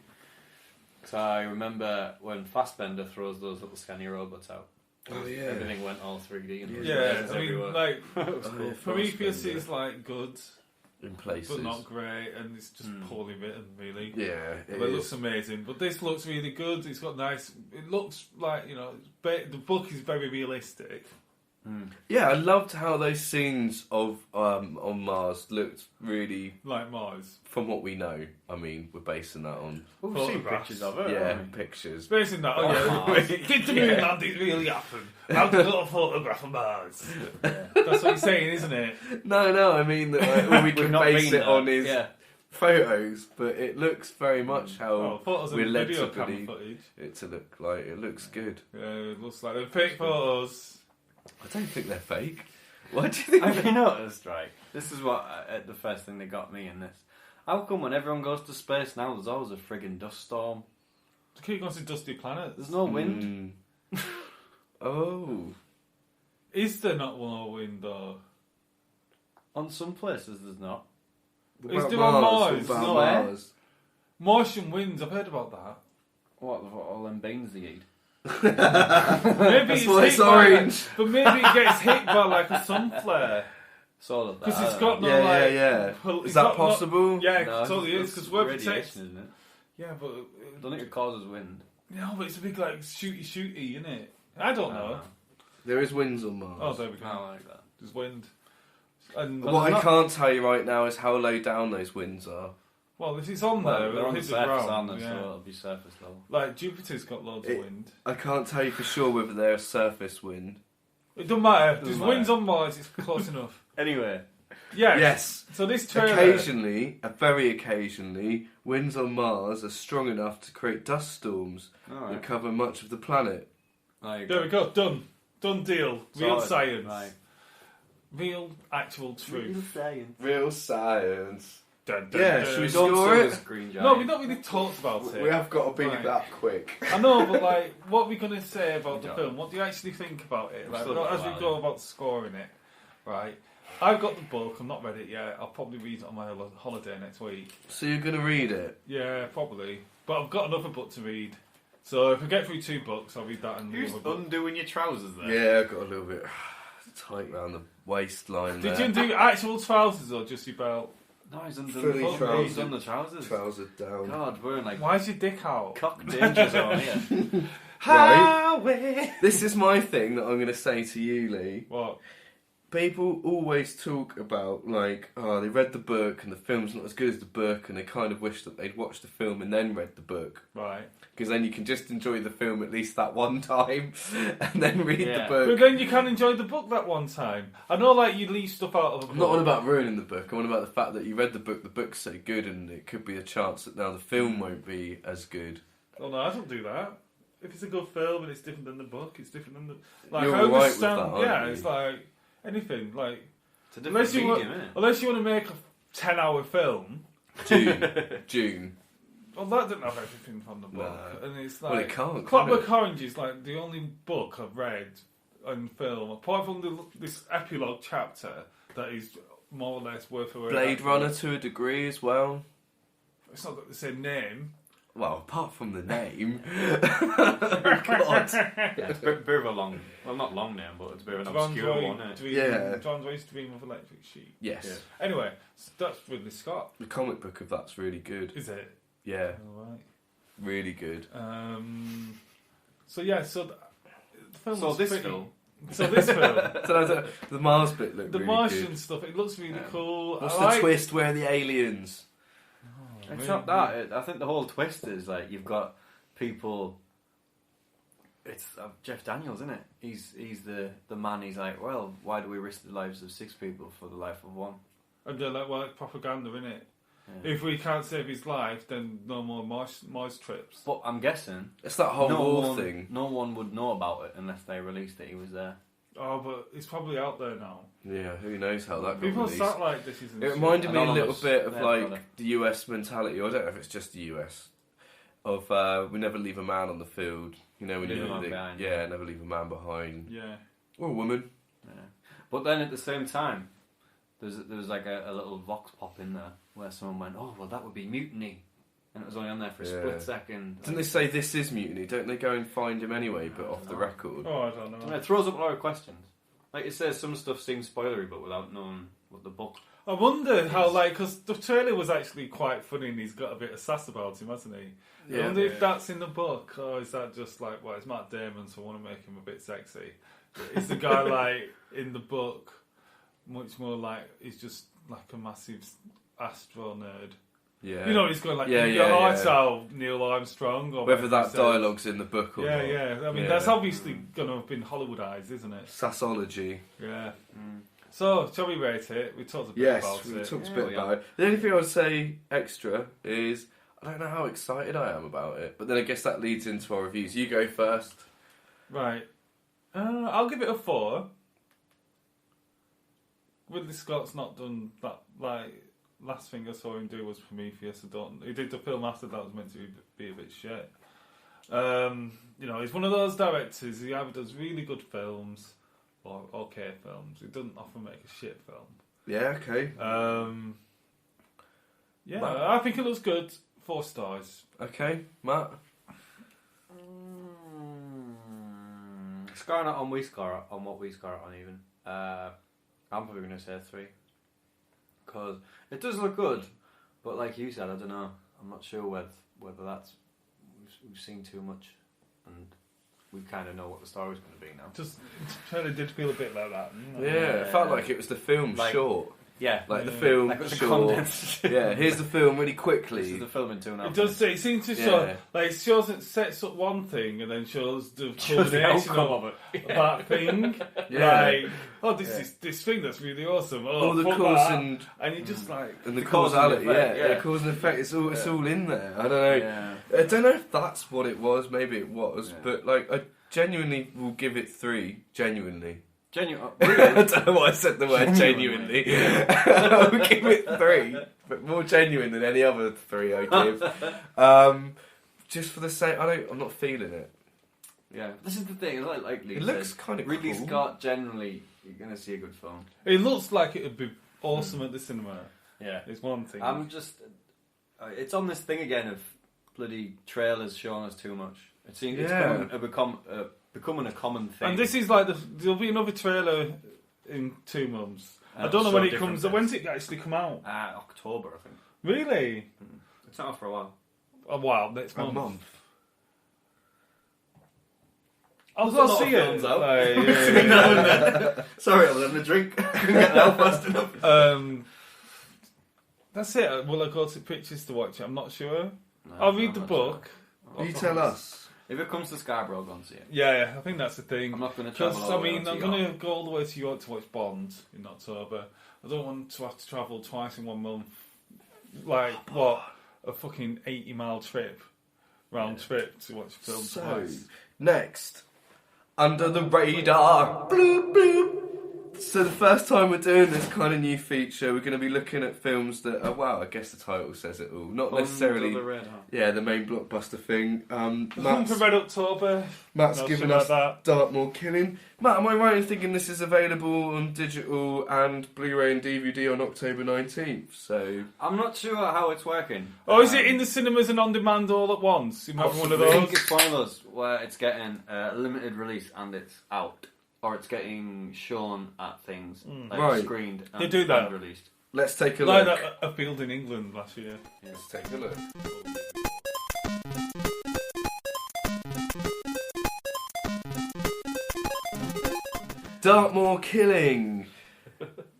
So I remember when Fassbender throws those little scanny robots out. Oh, yeah. Everything went all 3D and there was Yeah, lasers I mean, everywhere. like, It was cool. yeah. Prometheus Fassbender. is, like, good. in places. but not great, and it's just poorly written, really. Yeah, But it looks amazing. But this looks really good. It's got nice. It looks like the book is very realistic. Yeah, I loved how those scenes of on Mars looked really like Mars. From what we know, I mean, we're basing that on. We've seen pictures of it. Yeah, pictures. Basing that on did the moon landing really happen? How to got a photograph of Mars? That's what you're saying, isn't it? No, I mean that we can base it on his photos, but it looks very much how we're led to believe it to look like. It looks good. Yeah, it looks like they're fake photos. I don't think they're fake. What do you think? Have you noticed, right? This is what the first thing that got me in this. How come when everyone goes to space now, there's always a friggin' dust storm? They keep going to dusty planets. There's no wind. Oh. Is there not no wind, though? On some places, there's not. Is there on Mars? No air? Martian winds, I've heard about that. What all them beans they eat? Maybe it's orange. But maybe it gets hit by like a sun flare. Sort of that. Because it's got no yeah. Is that possible? Yeah, it No, totally is. Because we're radiation, protected. isn't it? Yeah, but I don't think it causes wind. No, but it's a big like shooty, isn't it? I don't know. There is winds on Mars. Oh, there we go. I like that. There's wind. And what I can't tell you right now is how low down those winds are. Well, if it's on there, they're on the hit surface, ground, aren't they? So it'll be surface level. Like Jupiter's got loads of wind. I can't tell you for sure whether they're a surface wind. It doesn't matter. There's winds on Mars. It's close enough. Anyway. Yes. So this trailer... Occasionally, very occasionally, winds on Mars are strong enough to create dust storms that cover much of the planet. There we go. Done. Done deal. Real science. Right. Real, actual truth. Real science. Real science. Dun, dun, Yeah, dun. should we score it? No, we've not really talked about it. We have got to be that quick. I know, but like, what are we going to say about the film? What do you actually think about it? Like, as we go about scoring it, right? I've got the book. I'm not read it yet. I'll probably read it on my holiday next week. So you're going to read it? Yeah, probably. But I've got another book to read. So if I get through 2 books, I'll read that and You're undoing your trousers there. Yeah, I've got a little bit tight around the waistline there. Did you do actual trousers or just your belt? No, he's undone Fully the trousers. Trousers down. God, we're in like... Why's your dick out? Cock danger zone here. Right. This is my thing that I'm going to say to you, Lee. What? People always talk about, like, they read the book and the film's not as good as the book and they kind of wish that they'd watched the film and then read the book. Right. Because then you can just enjoy the film at least that one time and then read the book. But then you can enjoy the book that one time. I know, like, you leave stuff out of the book. I'm not on about ruining the book. I'm on about the fact that you read the book's so good and it could be a chance that now the film won't be as good. Oh, no, I don't do that. If it's a good film and it's different than the book, it's different than the... Like, You're I alright understand, with that, aren't you? it's like... Anything, like... It's a different medium, isn't it? Unless you want to make a 10-hour film... June. Well, that didn't have everything from the book. No. And it's like... Well, it can't. Clockwork Orange is like the only book I've read and film, apart from this epilogue chapter, that is more or less worth a read. Blade Runner to a degree as well. It's not got the same name. Well, apart from the name. God. Yeah, it's a bit of a long... Well, not long name, but it's a bit of an obscure one, isn't it? John's Roy's Dream of Electric Sheep. Yes. Yeah. Anyway, that's Ridley Scott. The comic book of that's really good. Is it? Yeah. Alright. Really good. So the film So was this pretty... film... So this film... So the Mars bit looked really Martian good. stuff, it looks really cool. What's the twist? Where are the aliens? It's not that. I think the whole twist is like you've got people. It's Jeff Daniels, isn't it? He's the man. He's like, well, why do we risk the lives of 6 people for the life of 1? And they're like, well, it's propaganda, innit? Yeah. If we can't save his life, then no more Mars trips. But I'm guessing it's that whole war thing. No one would know about it unless they released that he was there. Oh, but it's probably out there now. Yeah, who knows how that got People released. start like this isn't. It reminded me a little bit of like brother. the US mentality. I don't know if it's just the US. Of we never leave a man on the field. You know, when never leave a man behind. Yeah. Or a woman. Yeah. But then at the same time, there was like a little vox pop in there where someone went, oh well, that would be mutiny. And it was only on there for a split second. Didn't they say this is mutiny? Don't they go and find him anyway, but off the record? Oh, I don't know. It throws up a lot of questions. Like it says, some stuff seems spoilery, but without knowing what the book. I wonder how, like, because the trailer was actually quite funny and he's got a bit of sass about him, hasn't he? I wonder if that's in the book, or is that just like, well, it's Matt Damon, so I want to make him a bit sexy. Is the guy, like, in the book, much more like, he's just like a massive astro nerd? Yeah. You know, he's going like, how Neil Armstrong, or whether that dialogue's in the book or not. Yeah. I mean, that's obviously going to have been Hollywoodized, isn't it? Sassology. Yeah. So, shall we rate it? We talked a bit about it. Yes, we talked a bit about it. The only thing I would say extra is I don't know how excited I am about it, but then I guess that leads into our reviews. You go first. Right. I'll give it a 4. Ridley Scott's not done that, like, last thing I saw him do was Prometheus. He did the film after that was meant to be a bit shit. You know, he's one of those directors, he either does really good films or okay films. He doesn't often make a shit film. Yeah, okay. I think it looks good. 4 stars. Okay, Matt? Scoring it on what we score it on even. I'm probably going to say 3. Because it does look good, but like you said, I don't know. I'm not sure whether that's... We've seen too much, and we kind of know what the story's going to be now. Just kind of did feel a bit like that. It felt like it was the film short. Yeah. Like the film like it was short. Condensed. Yeah, here's the film really quickly. This is the film in 2.5 It does. It seems to show, like, it sets up one thing and then shows the culmination of that thing. Like, this thing that's really awesome. Oh, the cause and you just like the causality. The cause and effect. It's all in there. I don't know. Yeah. I don't know if that's what it was. Maybe it was, but like I genuinely will give it 3. Genuinely. Really? I don't know why I said the word genuinely. I'll give it 3, but more genuine than any other 3 I give. Just for the sake, I'm not feeling it. Yeah, this is the thing. Like Lee it looks kind of Ridley cool. Scott. Generally, you're going to see a good film. It looks like it would be awesome at the cinema. Yeah, it's one thing. I'm just. It's on this thing again of bloody trailers showing us too much. It seems becoming a common thing. And this is like there'll be another trailer in 2 months. I don't know when it comes. When's it actually come out? October, I think. Really? It's not out for a while. A while. Next month. A month. I'll see it. Sorry, I was having a drink. Couldn't get out fast enough. That's it. Will I go to pictures to watch it? I'm not sure. No, I'll read the book. Sure. You tell us. If it comes to Scarborough, I'll go and see it. Yeah, I think that's the thing. I'm not going to travel all the way I'm going to go all the way to York to watch Bond in October. I don't want to have to travel twice in 1 month. Like, what? A fucking 80-mile trip. Round trip to watch a film twice. Next. Under the radar. Bloop, bloop. So the first time we're doing this kind of new feature, we're going to be looking at films that are, I guess the title says it all. Not necessarily, the main blockbuster thing. Matt's for Red October. Matt's given us Dartmoor Killing. Matt, am I right in thinking this is available on digital and Blu-ray and DVD on October 19th? So I'm not sure how it's working. Oh, is it in the cinemas and on demand all at once? You might have one of those. I think it's one of those where it's getting a limited release and it's out. Or it's getting shown at things, screened and, they do that. And released. Let's take a look. Like that appealed in England last year. Let's take a look. Dartmoor Killing.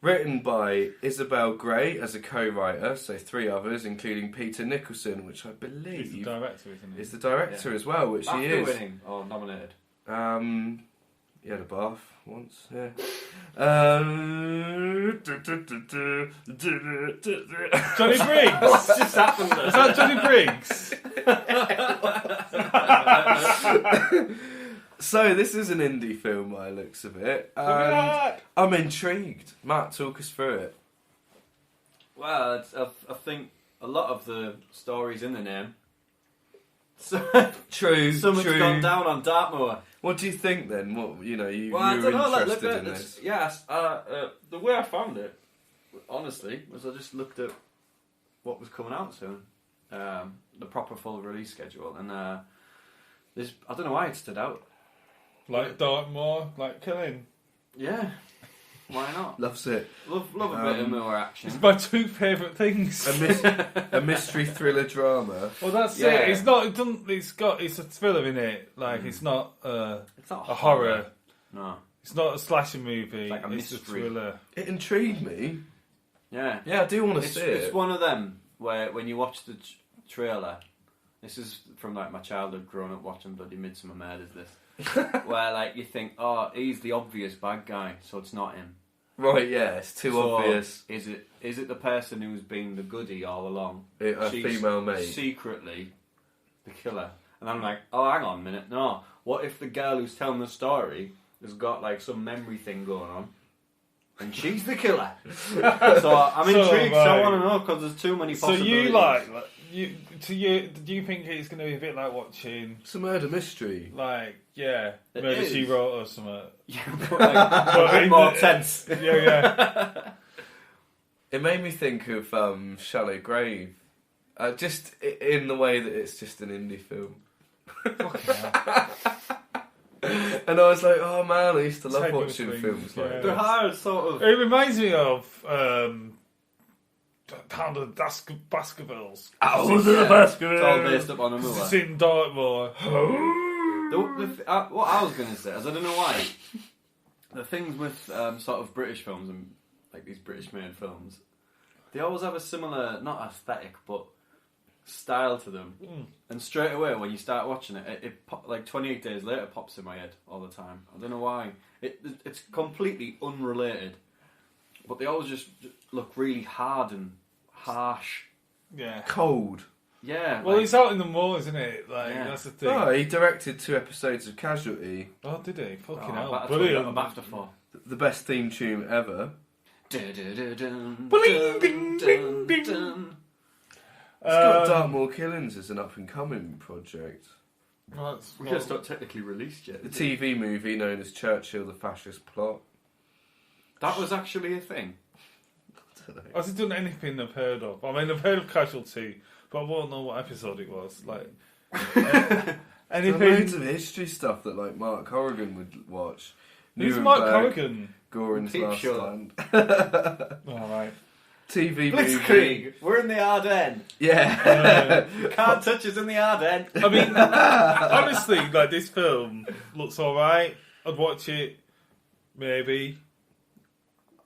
Written by Isabel Gray as a co-writer, so 3 others, including Peter Nicholson, which I believe... He's the director, isn't he? Is the director as well, which he is. Winning or nominated. He had a bath once, yeah. Johnny Briggs! What's just happened there? Is that Johnny Briggs? So, this is an indie film by the looks of it. And I'm intrigued. Matt, talk us through it. Well, I think a lot of the stories in the name. True. Someone's gone down on Dartmoor. What do you think then? What you were interested in this? Yes, the way I found it, honestly, was I just looked at what was coming out soon, the proper full release schedule, and this I don't know why it stood out. Like Dartmoor, like Killing. Yeah. Why not? Loves it. Love a bit of more action. It's my two favourite things. A mystery thriller drama. Well, that's Yeah. it. It's not. It doesn't. It's a thriller in it. Like it's not It's not a horror. No. It's not a slasher movie. It's like a a mystery. thriller. It intrigued me. Yeah. Yeah, I do want to It's, see it's it. one of them where when you watch the trailer, this is from like my childhood growing up watching bloody Midsummer Murders. This where like you think, oh, he's the obvious bad guy, so it's not him. Right, yeah, it's too So, obvious. Is it the person who's been the goodie all along? A She's female mate. secretly the killer, and I'm like, oh, hang on a minute, no. What if the girl who's telling the story has got like some memory thing going on, and she's the killer? So I'm intrigued. So I want to know because there's too many So possibilities. do you think it's going to be a bit like watching It's a murder mystery. It It Murder She is. Wrote or something? Yeah, but like, a bit more tense. Yeah. It made me think of Shallow Grave. Just in the way that it's just an indie film. And I was like, oh man, I used to love Take watching those films things, like yeah. The this. hard sort of. It reminds me of Hound of the Baskervilles. Owls of the It's all based up on a movie. It's in Dartmoor. What I was going to say is, I don't know why, the things with sort of British films and like these British-made films, they always have a similar, not aesthetic, but style to them. And straight away, when you start watching it like 28 days later, pops in my head all the time. I don't know why. It's completely unrelated, but they always just look really hard and harsh. Yeah. Cold. Yeah. Well, like, it's out in the moor, isn't it? Like, Yeah. that's the thing. Oh, he directed 2 episodes of Casualty. Oh, did he? Fucking oh, hell. that's what I Brilliant. got a BAFTA for. The best theme tune ever. Dun, Bling, ding, dun, ding, dun. It's got Dartmoor Killings as an up-and-coming project. Well, that's We just not technically released yet. The TV movie known as Churchill, the Fascist Plot. That was actually a thing. Has it done anything I've heard of? I mean, I've heard of Casualty, but I won't know what episode it was. Like, There's anything. loads of history stuff that like Mark Corrigan would watch. Who's Mark Nuremberg, Corrigan? Goring's Peep Last Show. Stand. All right. TV movie. Blitzkrieg! We're in the Ardennes! Yeah. You can't touch us in the Ardennes! I mean, honestly, like this film looks alright. I'd watch it, maybe.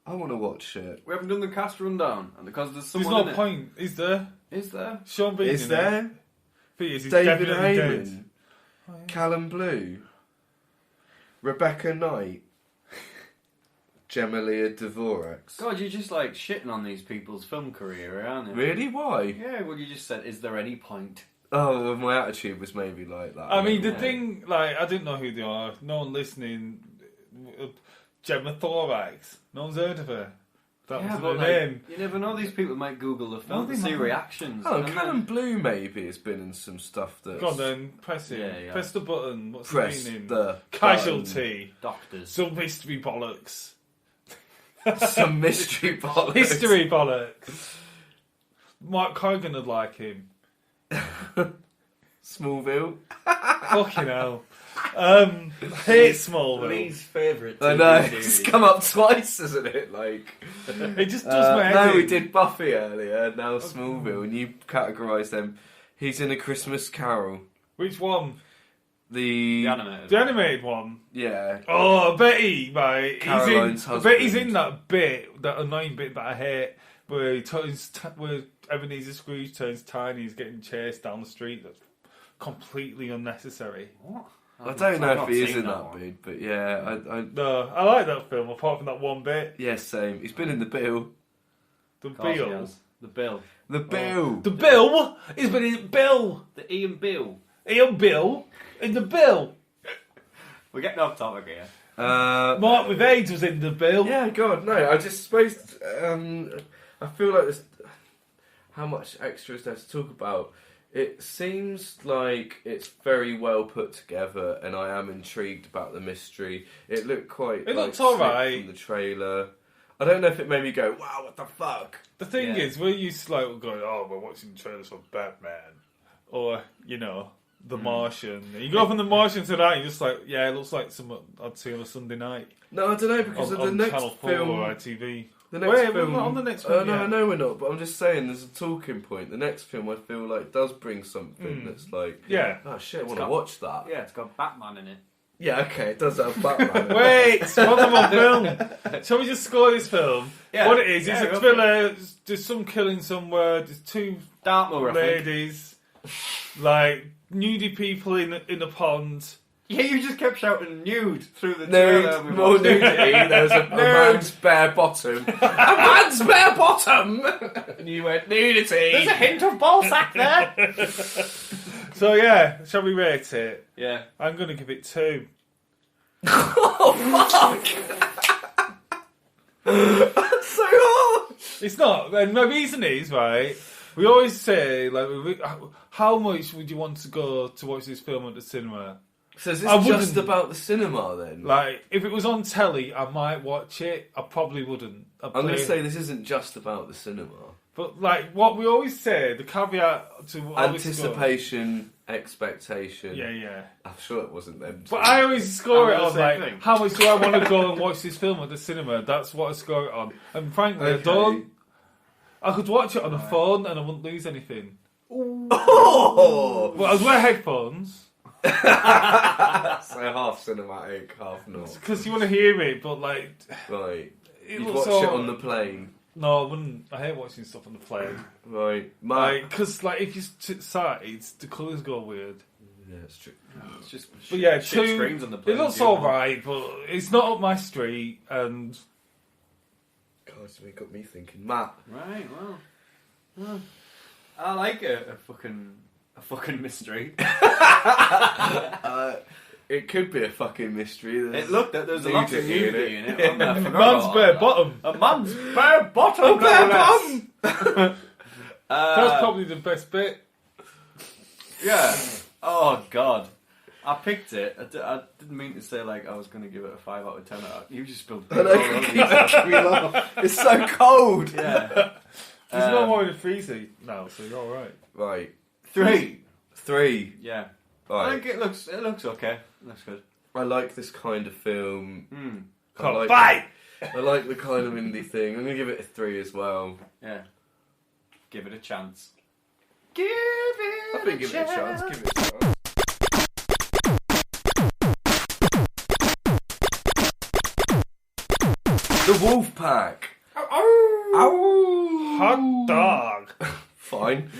I want to watch it. We haven't done the cast rundown, and because there's There's someone no in point, is there? it. Is there? Sean Bean Is in there? It. He is, he's David definitely Heyman, dead. Oh, yeah. Callum Blue, Rebecca Knight, Gemalia Dvorak. God, you're just like shitting on these people's film career, aren't you? Really? Why? Yeah, well, you just said, is there any point? Oh, well, my attitude was maybe like that. I mean, the Yeah. thing, like, I didn't know who they are. No one listening. Gemma Thorax. No one's heard of her. That Yeah, was but her like, name. you never know, these people might Google the film No, to they see might. reactions. Oh, and Callum then- Blue maybe has been in some stuff that's... Go on then, press it. Yeah, yeah. Press the button. What's Press the meaning? the Casualty. Doctors. Some mystery bollocks. button. Some mystery bollocks. History bollocks. Mark Corrigan would like him. Smallville. Fucking hell. Hate Smallville. Lee's favourite I TV know, series. it's come up twice, hasn't it? Like, It just does my head no, in. we did Buffy earlier, now Smallville, and you categorised them. He's in A Christmas Carol. Which one? The animated. The animated one. yeah. Oh, I bet he, mate. Caroline's I bet he's husband. in that bit, that annoying bit that I hate, where he turns, where Ebenezer Scrooge turns tiny, he's getting chased down the street. That's completely unnecessary. What? I don't know I've if not he is seen in that one. bit, but yeah, I No, I like that film, apart from that one bit. yeah, same. He's been in the Bill. The Of course he Bill. has. The Bill. The Bill. The Bill? He's been in Bill. The Ian Bill. Ian Bill. In the Bill. We're getting off topic here. Mark with AIDS was in the Bill. Yeah, God, no. I just suppose I feel like there's how much extra is there to talk about. It seems like it's very well put together, and I am intrigued about the mystery. It looked quite. It looked slick alright. from the trailer. I don't know if it made me go, "Wow, what the fuck." The thing Yeah. is, we're used to like going, oh, we're watching trailers for Batman. Or, you know, The Martian. You go from The Martian to that, you're just like, yeah, it looks like something I'd see on a Sunday night. No, I don't know, because of the on next Channel 4 film... or ITV. The next Wait, film, we're not on the next film No, yet. I know we're not, but I'm just saying there's a talking point. The next film, I feel like, does bring something that's like... Yeah. Oh, shit, I want to got- watch that. Yeah, it's got Batman in it. Yeah, okay, it does have Batman. Wait, it's one of my film. Shall we just score this film? Yeah. What it is Yeah, a go thriller. There's some killing somewhere. There's two Dartmoor, I think. ladies, like nudie people in a pond. Yeah, you just kept shouting nude through the Nude, trailer. we more watched. nudity. There's a man's bare bottom. A man's bare bottom! And you went, nudity! There's a hint of ballsack there. So yeah, shall we rate it? Yeah. I'm going to give it 2. Oh, fuck! That's so hard! It's not. And my reason is, right, we always say, like, how much would you want to go to watch this film at the cinema? So is I this wouldn't. just about the cinema then? Like, if it was on telly, I might watch it. I probably wouldn't. I'm going to say this isn't just about the cinema. But, like, what we always say, the caveat to always Anticipation, expectation. score. Yeah. I'm sure it wasn't them. But I always score it I'm the on, same like, thing. how much do I want to go and watch this film at the cinema? That's what I score it on. And frankly, I don't. I could watch it on a phone and I wouldn't lose anything. Oh! Well, I'd wear headphones. So half cinematic, half not. Because you want to hear it, but, like, Right. it You'd looks watch it all... on the plane. No, I wouldn't. I hate watching stuff on the plane. Right. Like, because, like, if you sit sides, the colours go weird. Yeah, it's true. It's just But yeah, shit 2. screens on the plane. It looks alright, but it's not up my street, and... God, it got me thinking. Matt. Right, well. I like a fucking mystery. It could be a fucking mystery. It looked that there's a lot of nudity in it. wasn't there? I A forgot man's about bare that. bottom. A man's bare bottom. Oh, bare no less. That's probably the best bit. Yeah. Oh God. I picked it. I didn't mean to say like I was going to give it a 5 out of 10. You just spilled. I know, we laugh. It's so cold. Yeah. There's no more in the freezer now, so you're alright. Right. 3. Yeah. I Right. think it looks okay. Looks good. I like this kind of film. Can't fight! I like the kind of indie thing. I'm going to give it a 3 as well. Yeah. Give it a chance. Give I it think give it a chance. Give it a chance. The Wolfpack. Hot dog! Fine.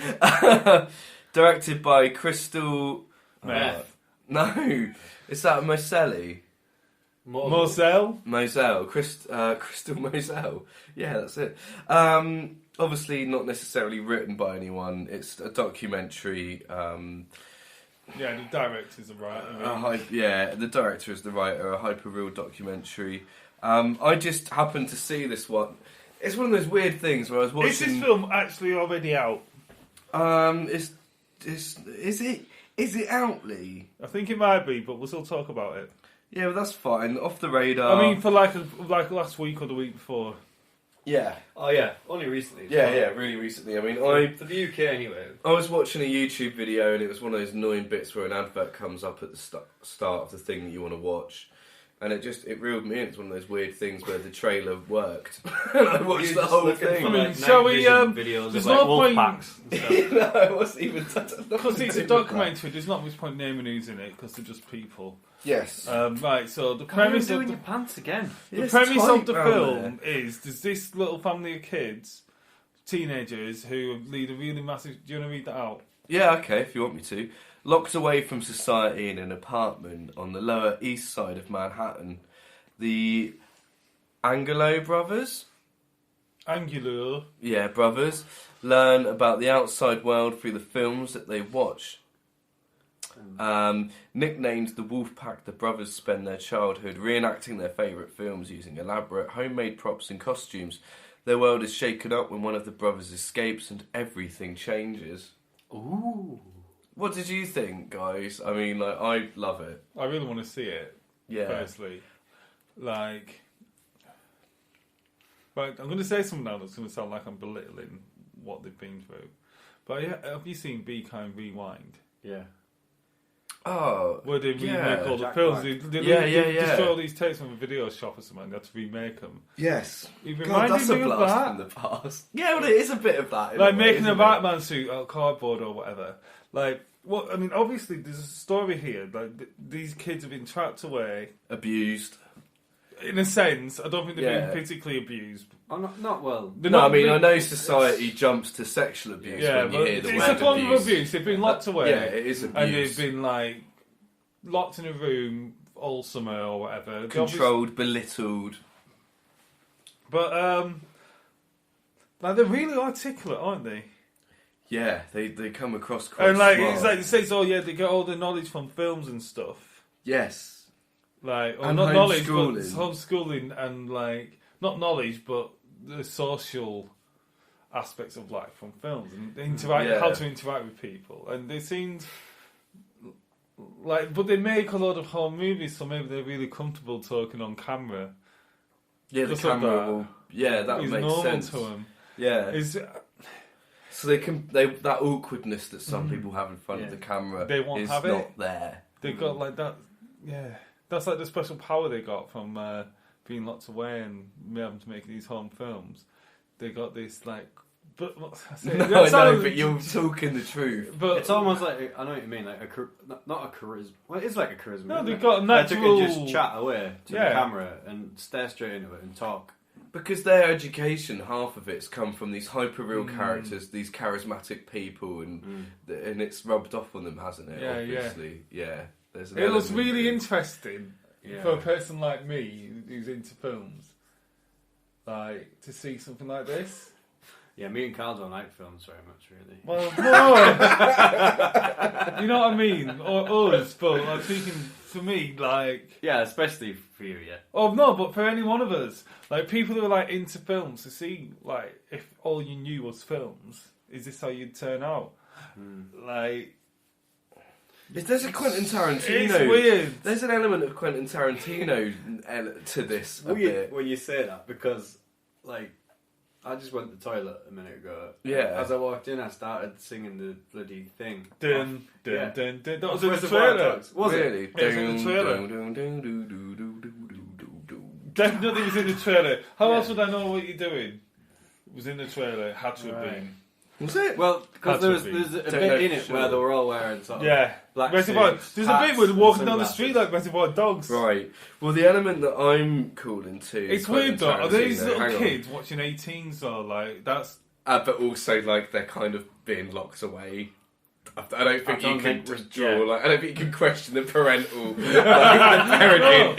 Directed by Crystal... Meth. No. Is that Moselli? Moselle? Moselle. Crystal Moselle. Yeah, that's it. Obviously not necessarily written by anyone. It's a documentary. Yeah, the director's a writer. The director is the writer. A hyper-real documentary. I just happened to see this one. It's one of those weird things where I was watching... Is this film actually already out? Is it out, Lee? I think it might be, but we'll still talk about it. Yeah, well, that's fine. Off the radar. I mean, for like last week or the week before. Yeah. Oh yeah, only recently. Yeah, really recently. I mean, For the UK anyway. I was watching a YouTube video and it was one of those annoying bits where an advert comes up at the start of the thing that you want to watch. And it reeled me in. It's one of those weird things where the trailer worked. And I watched the whole thing. I mean, shall we, videos there's of, like, no point- Wolfpacks and stuff. No, it wasn't even... Because it's a documentary, there's not much point naming who's in it, because they're just people. Yes. Right, so the Can't premise do of in the... your pants again. The It's premise tight of the round film is there's this little family of kids, teenagers, who lead a really massive... Do you want to read that out? Yeah, okay, if you want me to. Locked away from society in an apartment on the Lower East Side of Manhattan, the Angelo brothers? Angular. Yeah, brothers. Learn about the outside world through the films that they watch. Nicknamed the Wolfpack, the brothers spend their childhood reenacting their favourite films using elaborate homemade props and costumes. Their world is shaken up when one of the brothers escapes and everything changes. Ooh. What did you think, guys? I mean, like, I love it. I really want to see it, Yeah. firstly. Like... Right, I'm going to say something now that's going to sound like I'm belittling what they've been through. But have you seen Be Kind Rewind? Yeah. Oh, where they remake all the Jack films. Black. They Yeah. destroy all these tapes from a video shop or something. They had to remake them. yes. It God, reminded that's a me of blast that. from the past. Yeah, well, it is a bit of that. in Like a way, making a isn't it? Batman suit out of cardboard or whatever. Like, what? I mean, obviously, there's a story here. Like, these kids have been trapped away. Abused. In a sense, I don't think they're Yeah. being physically abused. Oh, not well. They're No, not I mean, being- I know society jumps to sexual abuse Yeah, when you but hear the it's word a form abuse. of abuse. They've been locked away. Yeah, it is abuse. And they've been, like, locked in a room all summer or whatever. They Controlled, belittled. But, like, they're really articulate, aren't they? Yeah, they come across quite And, like, smart. it's like it says, oh, yeah, they get all the knowledge from films and stuff. Yes. Like, or And not knowledge, but homeschooling. homeschooling and, like, not knowledge, but the social aspects of life from films and Yeah. how to interact with people. And they seemed like, but they make a lot of home movies, so maybe they're really comfortable talking on camera. Yeah, the Just like camera that. will... Yeah, that It's makes normal sense. to them. Yeah. Is So that awkwardness that some people have in front of the camera They won't is have it. not there. they've got like that? Yeah, that's like the special power they got from being locked away and having to make these home films. They got this like, but I say, No, that sounds- but you're talking the truth. But It's almost like, I know what you mean, like not a charisma. Well, it is like a charisma. no, isn't they've it? got a Like, they natural. can just chat away to Yeah. the camera and stare straight into it and talk. Because their education, half of it's come from these hyper-real Mm. characters, these charismatic people, and it's rubbed off on them, hasn't it? Yeah, Obviously, yeah. There's an It was element really of- interesting Yeah. for a person like me who's into films, like to see something like this. Yeah, me and Carl don't like films very much, really. Well, no, you know what I mean, or us, but I'm thinking for me, like, Yeah, especially for you, yeah. oh no, but for any one of us, like people who are like into films, to see like if all you knew was films, is this how you'd turn out? Like, There's a Quentin Tarantino. it's weird. There's an element of Quentin Tarantino to this a Weird bit. when you say that, because, like, I just went to the toilet a minute ago. Yeah. As I walked in, I started singing the bloody thing. Dun, dun, Yeah. dun, dun. That was in the Reservoir trailer. Dogs. Was it? Really? Yeah, it's in the trailer. Definitely was in the trailer. How Yeah. else would I know what you're doing? It was in the trailer. It had to have Right. been. Was it? Well, because Had to there's be. a Don't bit know in for it sure. where they were all wearing sort of Yeah. black Reservoir. suits, There's a bit hats where they're and walking down the sunglasses. street like Reservoir Dogs. Right. Well, the element that I'm calling to... It's Quentin weird though. Are these Tarantino- little hang on. kids watching 18s or like that's? But also, like, they're kind of being locked away. I don't think you can withdraw. yeah. Like, I don't think you can question the parental parenting.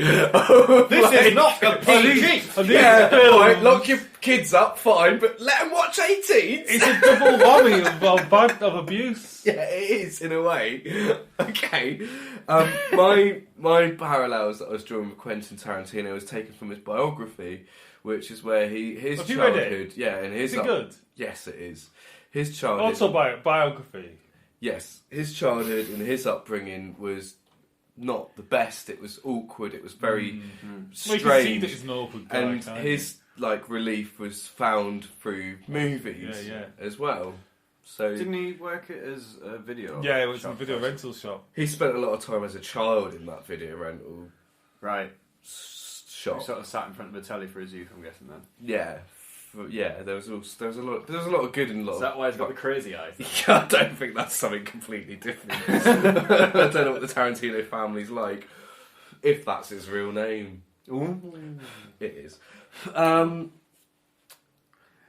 This is not a PG. Yeah, right, lock your kids up, fine, but let them watch 18s. It's a double whammy of abuse. Yeah, it is in a way. Okay, my parallels that I was drawing with Quentin Tarantino was taken from his biography, which is where his Have you read childhood. it? Yeah, and his Is it good? Yes, it is. His childhood. Autobiography. Yes, his childhood and his upbringing was not the best. It was awkward. It was very Well, you strange. can see that he's an awkward guy. And can't his like relief was found through movies Yeah, yeah. as well. So Didn't he work it as a video? you? Yeah, it was in a shop video person? rental shop. he spent a lot of time as a child in that video rental Right. He shop. sort of sat in front of the telly for his youth, I'm guessing then. Yeah, yeah. There was a lot of good and a lot. Is that why he's got the crazy eyes? then? Yeah, I don't think that's something completely different. I don't know what the Tarantino family's like. If that's his real name. It is.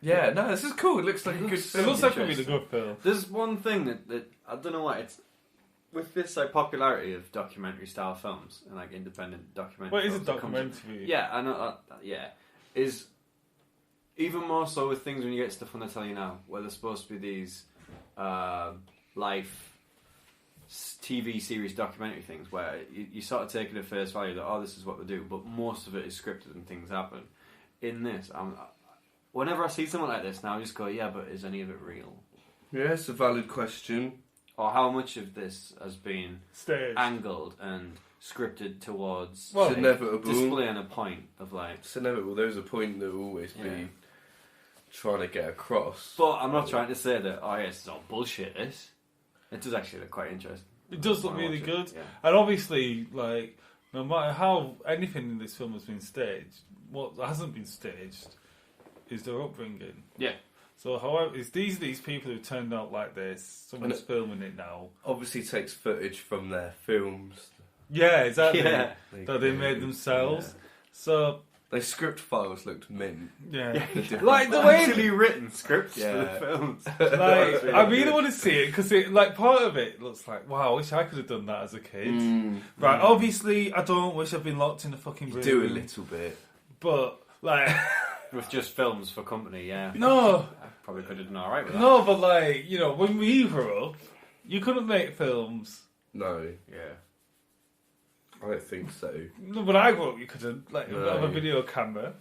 Yeah, no, this is cool. It looks like a good It film. looks like a really good film. There's one thing that I don't know why it's with this like popularity of documentary style films and like independent documentary. Well, it is a films that comes- documentary. Yeah, I know. Yeah, is even more so with things when you get stuff on the telly now, where there's supposed to be these live TV series documentary things where you sort of take it at face value that this is what they do, but most of it is scripted and things happen. In this, whenever I see something like this now, I just go, yeah, but is any of it real? Yeah, it's a valid question. Or how much of this has been Stage. angled and scripted towards It's inevitable. displaying a point of like. It's inevitable. There's a point that will always be Yeah. trying to get across. But I'm not trying to say that. Oh, yes, it's all bullshit. This. It does actually look quite interesting. It does look Wanna really watch good. it, yeah. And obviously, like, no matter how anything in this film has been staged, what hasn't been staged is their upbringing. Yeah. So, however, it's these people who turned out like this. Someone's filming it now. Obviously takes footage from their films. Yeah, exactly. Yeah. That they made themselves. So, Their script files looked mint. yeah. Like the way actually written scripts for Yeah. the films. Like, I really want to see it because like part of it looks like, wow, I wish I could have done that as a kid. Right, obviously, I don't wish I'd been locked in a fucking room. Do a little bit. But, like, With just films for company, yeah. no, I probably could have done alright with that. no, but like, you know, when we grew up, you couldn't make films. No, Yeah. I don't think so. No, when I grew up, you couldn't, like, No. have a video camera.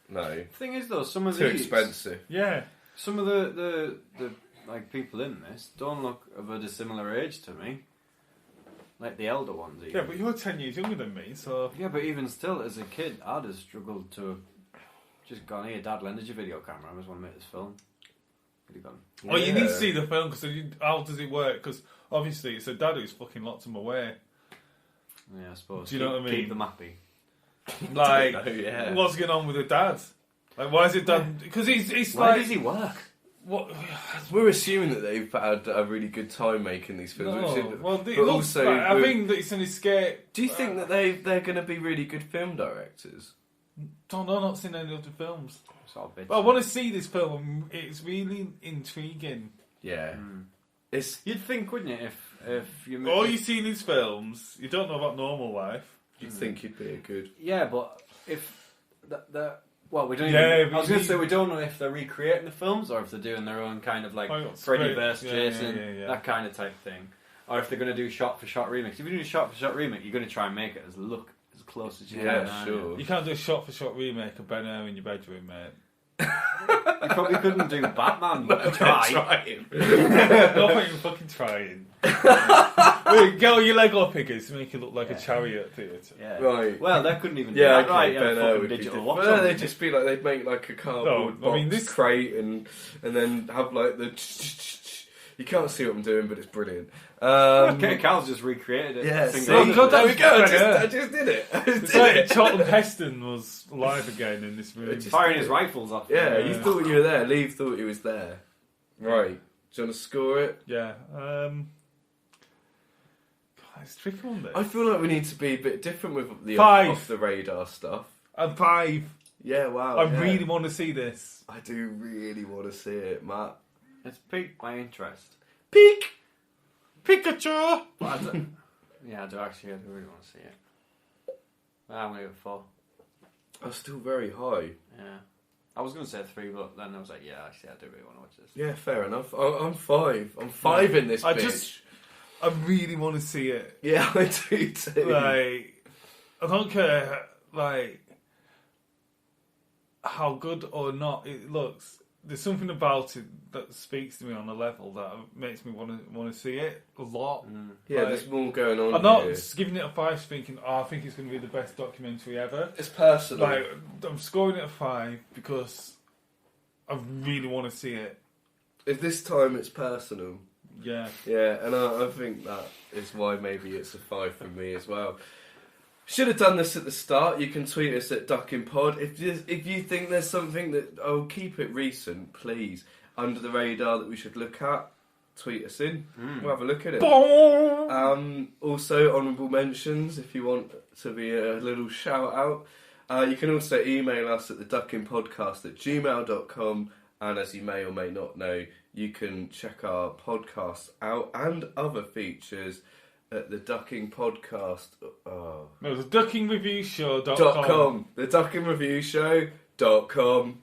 No. Thing is though, some of Too these, expensive. Yeah. some of the like people in this don't look of a dissimilar age to me. Like the elder ones even. Yeah, but you're 10 years younger than me, so... Yeah, but even still, as a kid, I'd have struggled to have just gone, here, Dad, lend us your video camera, I just want to make this film. He'd have gone, Oh, you need to see the film, because how does it work? Because, obviously, it's a dad who's fucking locked him away. yeah, I suppose. Do you know what I mean? Keep them happy. Like, know, yeah. what's going on with the dad? Like, why is it dad... Because he's Why like... does he work? What... We're assuming that they've had a really good time making these films. No, which well, but it looks also, like, I think that it's an escape. do you think that they're going to be really good film directors? Don't know, not seen any other films. Sort of bitch. But I want to see this film. It's really intriguing. Yeah. It's You'd think, wouldn't you, if you... All you see in these films, you don't know about normal life. you'd think you'd be a good. Yeah, but if... Well, we don't Yeah, even... I was going to we- say, we don't know if they're recreating the films or if they're doing their own kind of, like, Oh, yeah, Freddy straight. vs. Yeah, Jason, yeah. that kind of type thing. Or if they're going to do shot-for-shot remix. If you're doing a shot-for-shot remake, you're going to try and make it as close as you Yeah, can. aren't sure. You can't do a shot-for-shot remake of Ben-Hur in your bedroom, mate. You probably couldn't do Batman, but try. Not even fucking trying. Wait, get all your Lego figures to make it look like a chariot theatre. Yeah. Right. Well, they couldn't even do Yeah, that. okay, Right, yeah, Ben-Hur fucking would be digital different. watch Well, on they'd it. just be like, they'd make like a cardboard No, I mean, box this- crate and then have like the. You can't see what I'm doing, but it's brilliant. Okay, Cal's just recreated it. Yeah, Single- see? Oh, God, there we go. Yeah. I just did it. I just It's did like it. Charlton Heston was alive again in this movie. Firing his rifles off. Yeah, Yeah. you thought you were there. Leave thought he was there. Right. Do you want to score it? Yeah. God, it's a tricky one, this. I feel like we need to be a bit different with the 5. off the radar stuff. And 5. Yeah, wow. I yeah. really want to see this. I do really want to see it, Matt. It's piqued my interest. Peek! Pikachu! But I don't- yeah, I do really want to see it. I'm going to go 4. I'm still very high. Yeah. I was going to say 3, but then I was like, yeah, actually, I do really want to watch this. Yeah, fair enough. I'm 5. I'm 5 in this bitch. I really want to see it. Yeah, I do too. Like, I don't care, like, how good or not it looks. There's something about it that speaks to me on a level that makes me want to see it a lot. Yeah, like, there's more going on I'm not here. giving it a 5 thinking, I think it's going to be the best documentary ever. It's personal. Like, I'm scoring it a 5 because I really want to see it. If this time it's personal. Yeah. Yeah, and I think that is why maybe it's a 5 for me as well. Should have done this at the start. You can tweet us at DuckingPod. If you think there's something that... Oh, keep it recent, please. Under the radar that we should look at, tweet us in. We'll have a look at it. Also, honourable mentions, if you want to be a little shout-out. You can also email us at theduckingpodcast@gmail.com. And as you may or may not know, you can check our podcast out and other features at the Ducking Podcast. No, the duckingreviewshow.com. .com. The Ducking Review Show.com.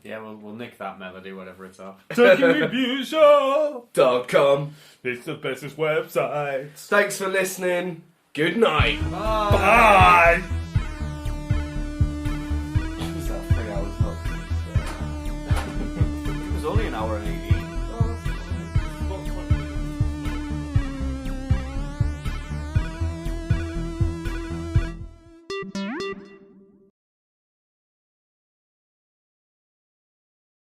Yeah, we'll nick that melody, whatever it's off. duckingreviewshow.com. .com. It's the bestest website. Thanks for listening. Good night. Bye. It was only an hour and 80.